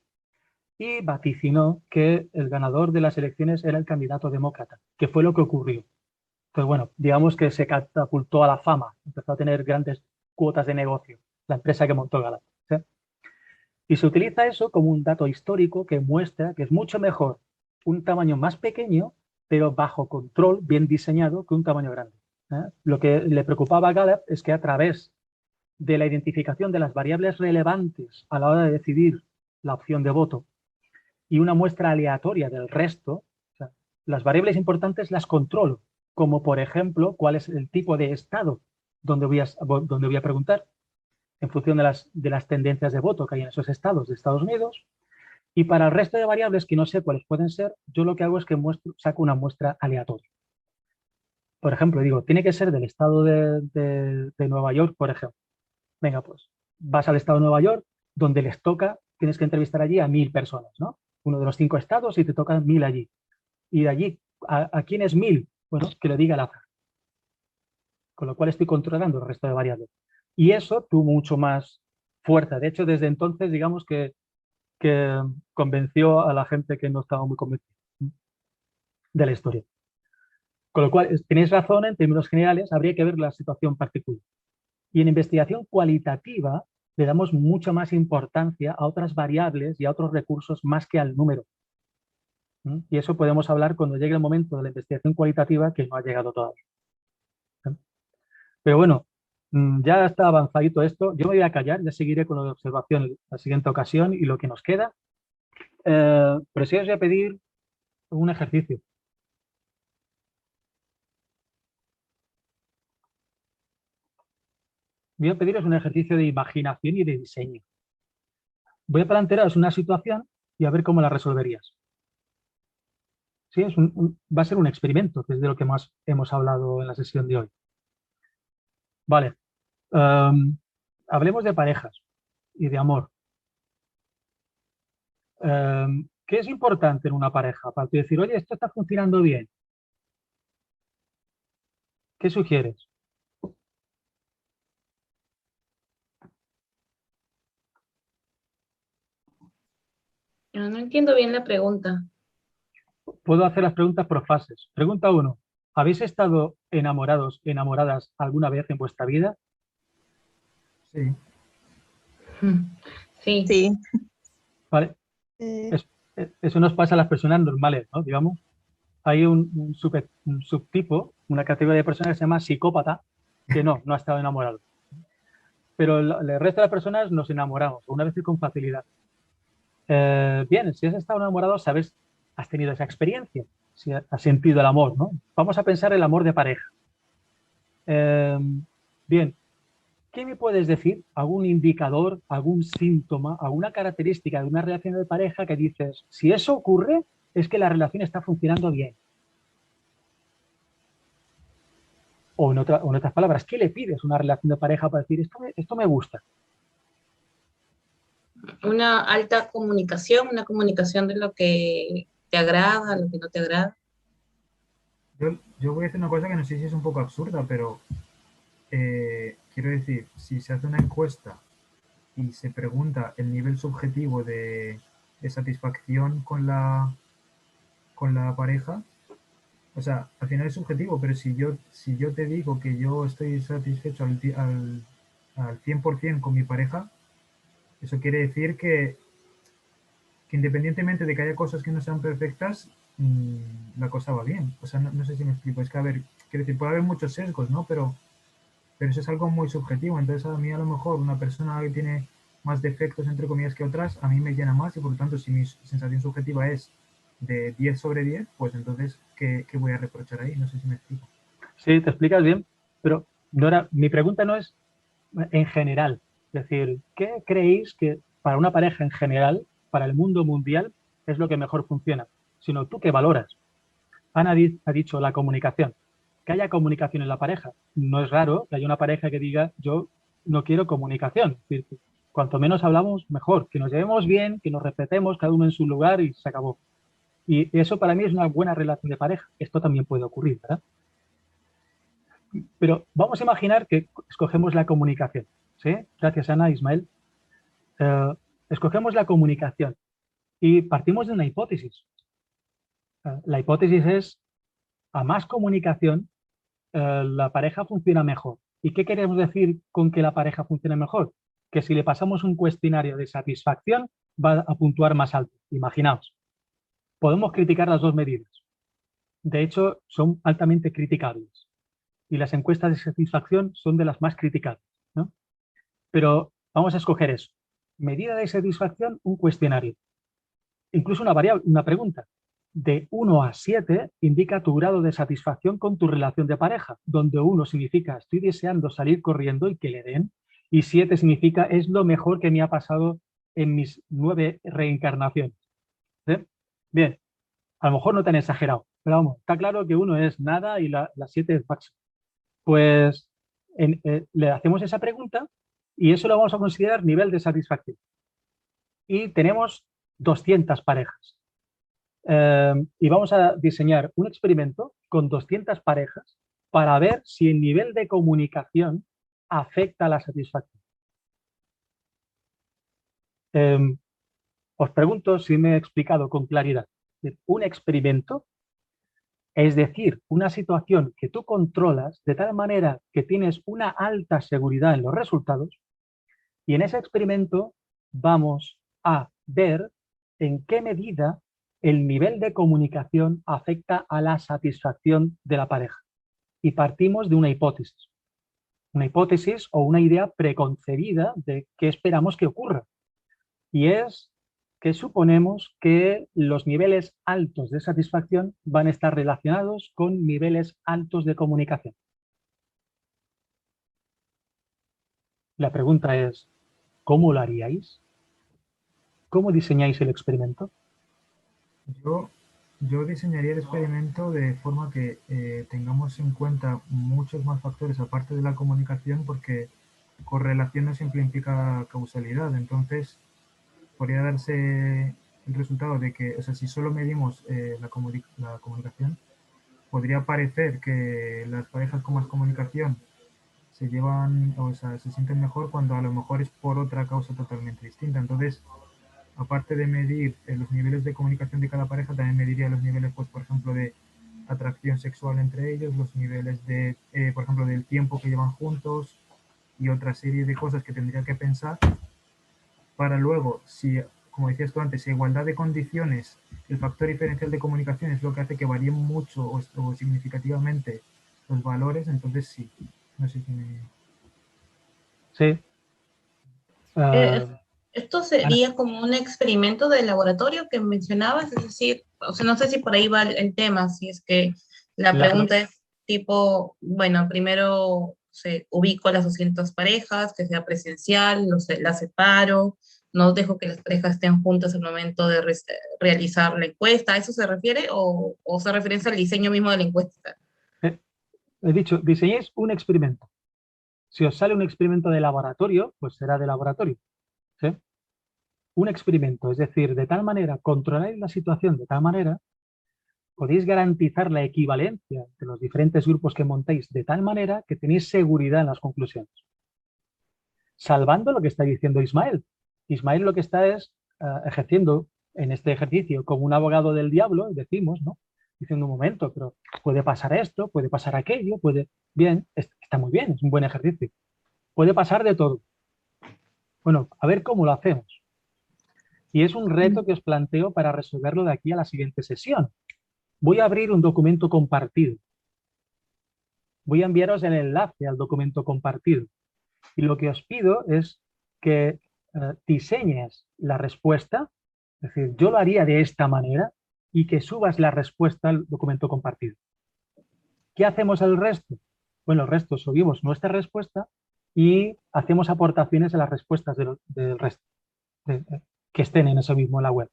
y vaticinó que el ganador de las elecciones era el candidato demócrata, que fue lo que ocurrió. Entonces, bueno, digamos que se catapultó a la fama, empezó a tener grandes cuotas de negocio, la empresa que montó Gallup, ¿sí? Y se utiliza eso como un dato histórico que muestra que es mucho mejor un tamaño más pequeño, pero bajo control, bien diseñado, que un tamaño grande. Lo que le preocupaba a Gallup es que a través de la identificación de las variables relevantes a la hora de decidir la opción de voto y una muestra aleatoria del resto, o sea, las variables importantes las controlo, como por ejemplo cuál es el tipo de estado donde voy a preguntar, en función de las tendencias de voto que hay en esos estados de Estados Unidos. Y para el resto de variables que no sé cuáles pueden ser, yo lo que hago es que saco una muestra aleatoria. Por ejemplo, digo, tiene que ser del estado de Nueva York, por ejemplo. Venga, pues vas al estado de Nueva York, donde les toca, tienes que entrevistar allí a 1.000 personas, ¿no? Uno de los 5 estados y te tocan 1.000 allí. Y de allí, ¿a quién es 1.000? Bueno, que lo diga el azar. Con lo cual estoy controlando el resto de variables. Y eso tuvo mucho más fuerza. De hecho, desde entonces, digamos que convenció a la gente que no estaba muy convencida de la historia. Con lo cual, tenéis razón, en términos generales, habría que ver la situación particular. Y en investigación cualitativa le damos mucha más importancia a otras variables y a otros recursos más que al número. Y eso podemos hablar cuando llegue el momento de la investigación cualitativa, que no ha llegado todavía. Pero bueno, ya está avanzadito esto. Yo me voy a callar, ya seguiré con la observación en la siguiente ocasión y lo que nos queda. Pero sí os voy a pedir un ejercicio. Voy a pediros un ejercicio de imaginación y de diseño. Voy a plantearos una situación y a ver cómo la resolverías. Sí, va a ser un experimento, que es de lo que más hemos hablado en la sesión de hoy. Vale. Hablemos de parejas y de amor. ¿Qué es importante en una pareja? Para tú decir, oye, esto está funcionando bien. ¿Qué sugieres? Yo no entiendo bien la pregunta. Puedo hacer las preguntas por fases. Pregunta 1. ¿Habéis estado enamorados, enamoradas alguna vez en vuestra vida? Sí. Sí. Sí. ¿Vale? Eso nos pasa a las personas normales, ¿no? Digamos, hay un subtipo, una categoría de personas que se llama psicópata, que no ha estado enamorado. Pero el resto de las personas nos enamoramos, una vez y con facilidad. Bien, si has estado enamorado, sabes, has tenido esa experiencia, si has sentido el amor, ¿no? Vamos a pensar el amor de pareja. Bien, ¿qué me puedes decir? ¿Algún indicador, algún síntoma, alguna característica de una relación de pareja que dices, si eso ocurre, es que la relación está funcionando bien? O en otras palabras, ¿qué le pides a una relación de pareja para decir, esto me gusta? Una alta comunicación, una comunicación de lo que te agrada, lo que no te agrada. Yo voy a decir una cosa que no sé si es un poco absurda, pero quiero decir, si se hace una encuesta y se pregunta el nivel subjetivo de satisfacción con la pareja, o sea, al final es subjetivo, pero si yo te digo que yo estoy satisfecho al 100% con mi pareja, eso quiere decir que independientemente de que haya cosas que no sean perfectas, la cosa va bien. O sea, no sé si me explico. Es que, a ver, quiero decir, puede haber muchos sesgos, ¿no? Pero eso es algo muy subjetivo. Entonces, a mí a lo mejor una persona que tiene más defectos, entre comillas, que otras, a mí me llena más y por lo tanto, si mi sensación subjetiva es de 10 sobre 10, pues entonces, ¿qué voy a reprochar ahí? No sé si me explico. Sí, te explicas bien, pero mi pregunta no es en general. Es decir, ¿qué creéis que para una pareja en general, para el mundo mundial, es lo que mejor funciona? Sino tú qué valoras. Ana ha dicho la comunicación. Que haya comunicación en la pareja. No es raro que haya una pareja que diga, yo no quiero comunicación. Es decir, cuanto menos hablamos, mejor. Que nos llevemos bien, que nos respetemos, cada uno en su lugar y se acabó. Y eso para mí es una buena relación de pareja. Esto también puede ocurrir, ¿verdad? Pero vamos a imaginar que escogemos la comunicación. ¿Sí? Gracias, Ana, Ismael. Escogemos la comunicación y partimos de una hipótesis. La hipótesis es, a más comunicación, la pareja funciona mejor. ¿Y qué queremos decir con que la pareja funcione mejor? Que si le pasamos un cuestionario de satisfacción, va a puntuar más alto. Imaginaos. Podemos criticar las dos medidas. De hecho, son altamente criticables. Y las encuestas de satisfacción son de las más criticadas, ¿no? Pero vamos a escoger eso. Medida de satisfacción, un cuestionario. Incluso una variable, una pregunta. De 1 a 7 indica tu grado de satisfacción con tu relación de pareja, donde 1 significa estoy deseando salir corriendo y que le den, y 7 significa es lo mejor que me ha pasado en mis 9 reencarnaciones. ¿Sí? Bien, a lo mejor no tan exagerado, pero vamos, está claro que 1 es nada y la 7 es máximo. Pues le hacemos esa pregunta y eso lo vamos a considerar nivel de satisfacción. Y tenemos 200 parejas. Y vamos a diseñar un experimento con 200 parejas para ver si el nivel de comunicación afecta a la satisfacción. Os pregunto si me he explicado con claridad. Un experimento, es decir, una situación que tú controlas de tal manera que tienes una alta seguridad en los resultados, y en ese experimento vamos a ver en qué medida el nivel de comunicación afecta a la satisfacción de la pareja. Y partimos de una hipótesis o una idea preconcebida de qué esperamos que ocurra. Y es que suponemos que los niveles altos de satisfacción van a estar relacionados con niveles altos de comunicación. La pregunta es, ¿cómo lo haríais? ¿Cómo diseñáis el experimento? Yo Yo diseñaría el experimento de forma que tengamos en cuenta muchos más factores aparte de la comunicación, porque correlación no siempre implica causalidad. Entonces, podría darse el resultado de que, o sea, si solo medimos la comunicación, podría parecer que las parejas con más comunicación se llevan, o sea, se sienten mejor cuando a lo mejor es por otra causa totalmente distinta. Entonces, aparte de medir los niveles de comunicación de cada pareja, también mediría los niveles, pues, por ejemplo, de atracción sexual entre ellos, los niveles de, por ejemplo, del tiempo que llevan juntos y otra serie de cosas que tendría que pensar para luego, si, como decías tú antes, si igualdad de condiciones, el factor diferencial de comunicación es lo que hace que varíen mucho o significativamente los valores, entonces sí. No sé si me... Sí. Eh, Ah, Esto Ana, sería como un experimento de laboratorio que mencionabas, es decir, o sea, no sé si por ahí va el tema, si es que la claro, pregunta es tipo, bueno, primero se ubico las 200 parejas, que sea presencial, las separo, no dejo que las parejas estén juntas al momento de realizar la encuesta. ¿A eso se refiere o se refiere al diseño mismo de la encuesta? eh, he dicho, diseñéis un experimento. Si os sale un experimento de laboratorio, pues será de laboratorio. ¿Sí? Un experimento, es decir, de tal manera, controláis la situación de tal manera, podéis garantizar la equivalencia de los diferentes grupos que montéis de tal manera que tenéis seguridad en las conclusiones. Salvando lo que está diciendo Ismael. Ismael lo que está es ejerciendo en este ejercicio como un abogado del diablo, decimos, ¿no? Diciendo un momento, pero puede pasar esto, puede pasar aquello, puede... Bien, está muy bien, es un buen ejercicio. Puede pasar de todo. Bueno, a ver cómo lo hacemos. Y es un reto que os planteo para resolverlo de aquí a la siguiente sesión. Voy a abrir un documento compartido. Voy a enviaros el enlace al documento compartido. Y lo que os pido es que diseñes la respuesta, es decir, yo lo haría de esta manera y que subas la respuesta al documento compartido. ¿Qué hacemos el resto? Bueno, el resto subimos nuestra respuesta y hacemos aportaciones a las respuestas del resto, que estén en eso mismo en la web.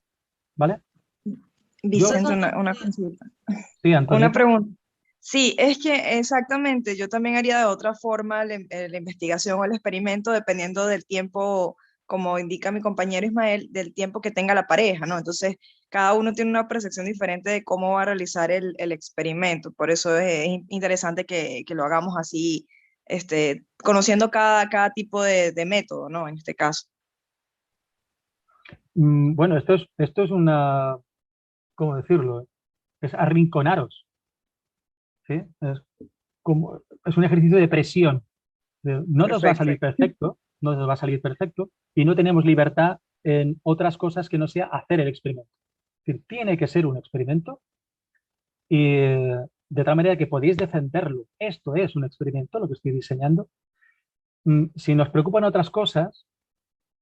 ¿Vale? Yo, Eso Vicente, suena una bien. consulta. sí, Una Antonieta. pregunta. Sí, es que exactamente, yo también haría de otra forma la investigación o el experimento dependiendo del tiempo, como indica mi compañero Ismael, del tiempo que tenga la pareja, ¿no? Entonces, cada uno tiene una percepción diferente de cómo va a realizar el experimento. Por eso es interesante que lo hagamos así, conociendo cada tipo de método, ¿no? En este caso. Bueno, esto es una, ¿cómo decirlo? Es arrinconaros, ¿sí? Es un ejercicio de presión. No nos va a Perfecto. salir perfecto, no nos va a salir perfecto, y no tenemos libertad en otras cosas que no sea hacer el experimento. Es decir, tiene que ser un experimento y de tal manera que podéis defenderlo. Esto es un experimento, lo que estoy diseñando. Si nos preocupan otras cosas,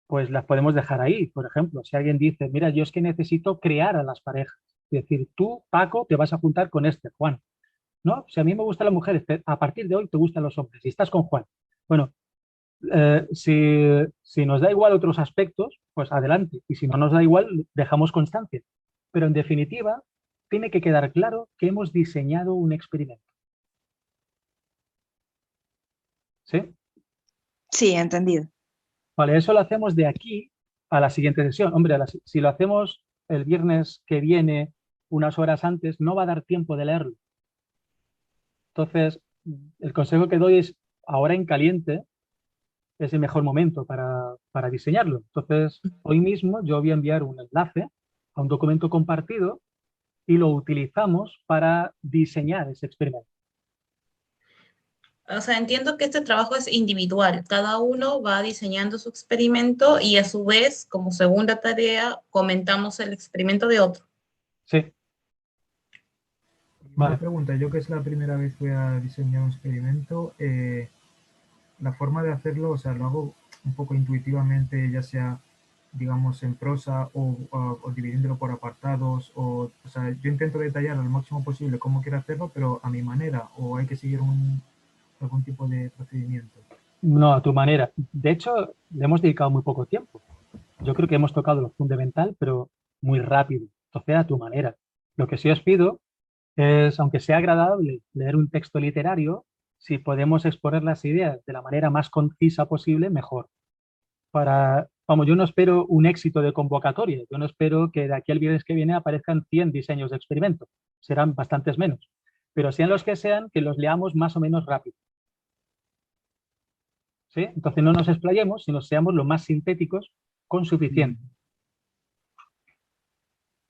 pues las podemos dejar ahí. Por ejemplo, si alguien dice, mira, yo es que necesito crear a las parejas. Es decir, tú, Paco, te vas a juntar con este, Juan. ¿No? Si a mí me gustan las mujeres, a partir de hoy te gustan los hombres y estás con Juan. Bueno, si nos da igual otros aspectos, pues adelante. Y si no nos da igual, dejamos constancia. Pero en definitiva, tiene que quedar claro que hemos diseñado un experimento. ¿Sí? Sí, entendido. Vale, eso lo hacemos de aquí a la siguiente sesión. Hombre, si lo hacemos el viernes que viene, unas horas antes, no va a dar tiempo de leerlo. Entonces, el consejo que doy es ahora en caliente, es el mejor momento para diseñarlo. Entonces, hoy mismo yo voy a enviar un enlace a un documento compartido y lo utilizamos para diseñar ese experimento. O sea, entiendo que este trabajo es individual. Cada uno va diseñando su experimento y a su vez, como segunda tarea, comentamos el experimento de otro. Sí, Una vale. pregunta, yo que es la primera vez que voy a diseñar un experimento, la forma de hacerlo, o sea, lo hago un poco intuitivamente, ya sea, digamos, en prosa o dividiéndolo por apartados, o sea, yo intento detallar al máximo posible cómo quiero hacerlo, pero a mi manera, o hay que seguir algún tipo de procedimiento. No, a tu manera. De hecho, le hemos dedicado muy poco tiempo. Yo creo que hemos tocado lo fundamental, pero muy rápido. Entonces, a tu manera. Lo que sí os pido es, aunque sea agradable leer un texto literario, si podemos exponer las ideas de la manera más concisa posible, mejor. Vamos, yo no espero un éxito de convocatoria, yo no espero que de aquí al viernes que viene aparezcan 100 diseños de experimento, serán bastantes menos, pero sean los que sean, que los leamos más o menos rápido. ¿Sí? Entonces no nos explayemos, sino seamos lo más sintéticos con suficiente.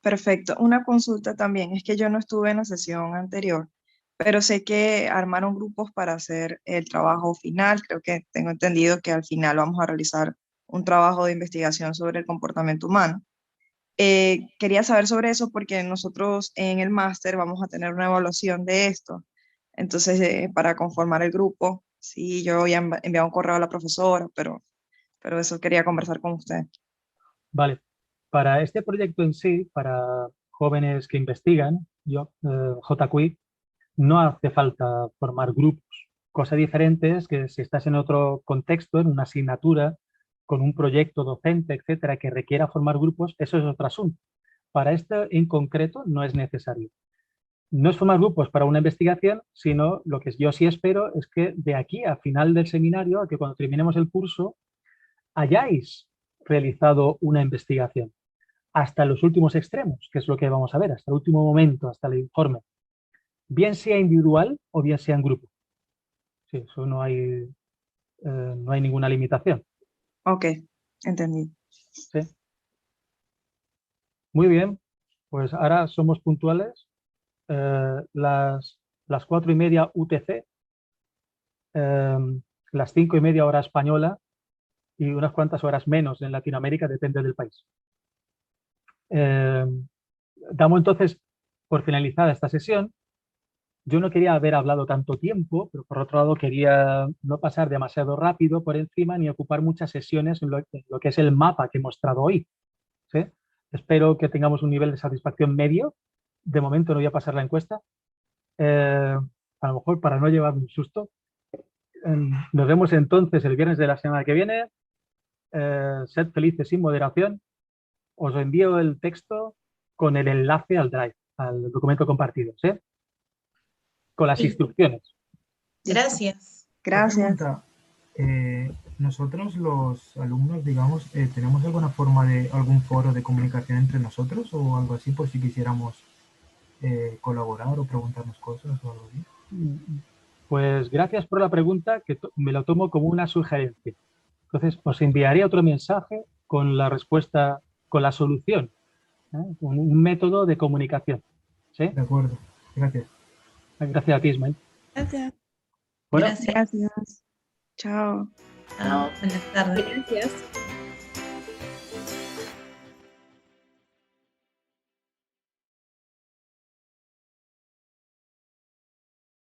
Perfecto. Una consulta también, es que yo no estuve en la sesión anterior, pero sé que armaron grupos para hacer el trabajo final. Creo que tengo entendido que al final vamos a realizar un trabajo de investigación sobre el comportamiento humano. Quería saber sobre eso porque nosotros en el máster vamos a tener una evaluación de esto. Entonces, para conformar el grupo, sí, yo había enviado un correo a la profesora, pero eso quería conversar con usted. Vale. Para este proyecto en sí, para jóvenes que investigan, JQuick, no hace falta formar grupos. Cosa diferente es que si estás en otro contexto, en una asignatura, con un proyecto docente, etcétera, que requiera formar grupos, eso es otro asunto. Para esto en concreto no es necesario. No es formar grupos para una investigación, sino lo que yo sí espero es que de aquí a final del seminario, a que cuando terminemos el curso, hayáis realizado una investigación hasta los últimos extremos, que es lo que vamos a ver, hasta el último momento, hasta el informe. Bien sea individual o bien sea en grupo. Sí, eso no hay ninguna limitación. Ok, entendí. ¿Sí? Muy bien, pues ahora somos puntuales. Las 4:30 UTC, las 5:30 hora española y unas cuantas horas menos en Latinoamérica, depende del país. Damos entonces por finalizada esta sesión. Yo no quería haber hablado tanto tiempo, pero por otro lado quería no pasar demasiado rápido por encima ni ocupar muchas sesiones en lo que es el mapa que he mostrado hoy. ¿Sí? Espero que tengamos un nivel de satisfacción medio. De momento no voy a pasar la encuesta. A lo mejor para no llevar un susto. Nos vemos entonces el viernes de la semana que viene. Sed felices sin moderación. Os envío el texto con el enlace al Drive, al documento compartido, ¿sí? Con las Sí. instrucciones. Gracias. Gracias. Pregunta, nosotros los alumnos, digamos, ¿tenemos alguna forma de algún foro de comunicación entre nosotros o algo así por si quisiéramos colaborar o preguntarnos cosas o algo así? Pues gracias por la pregunta, que me lo tomo como una sugerencia. Entonces, os enviaré otro mensaje con la respuesta, con la solución, con un método de comunicación. ¿Sí? De acuerdo, gracias. Gracias a ti, Ismael. Gracias. Bueno, Gracias. Gracias. Chao. Chao. Buenas tardes. Gracias.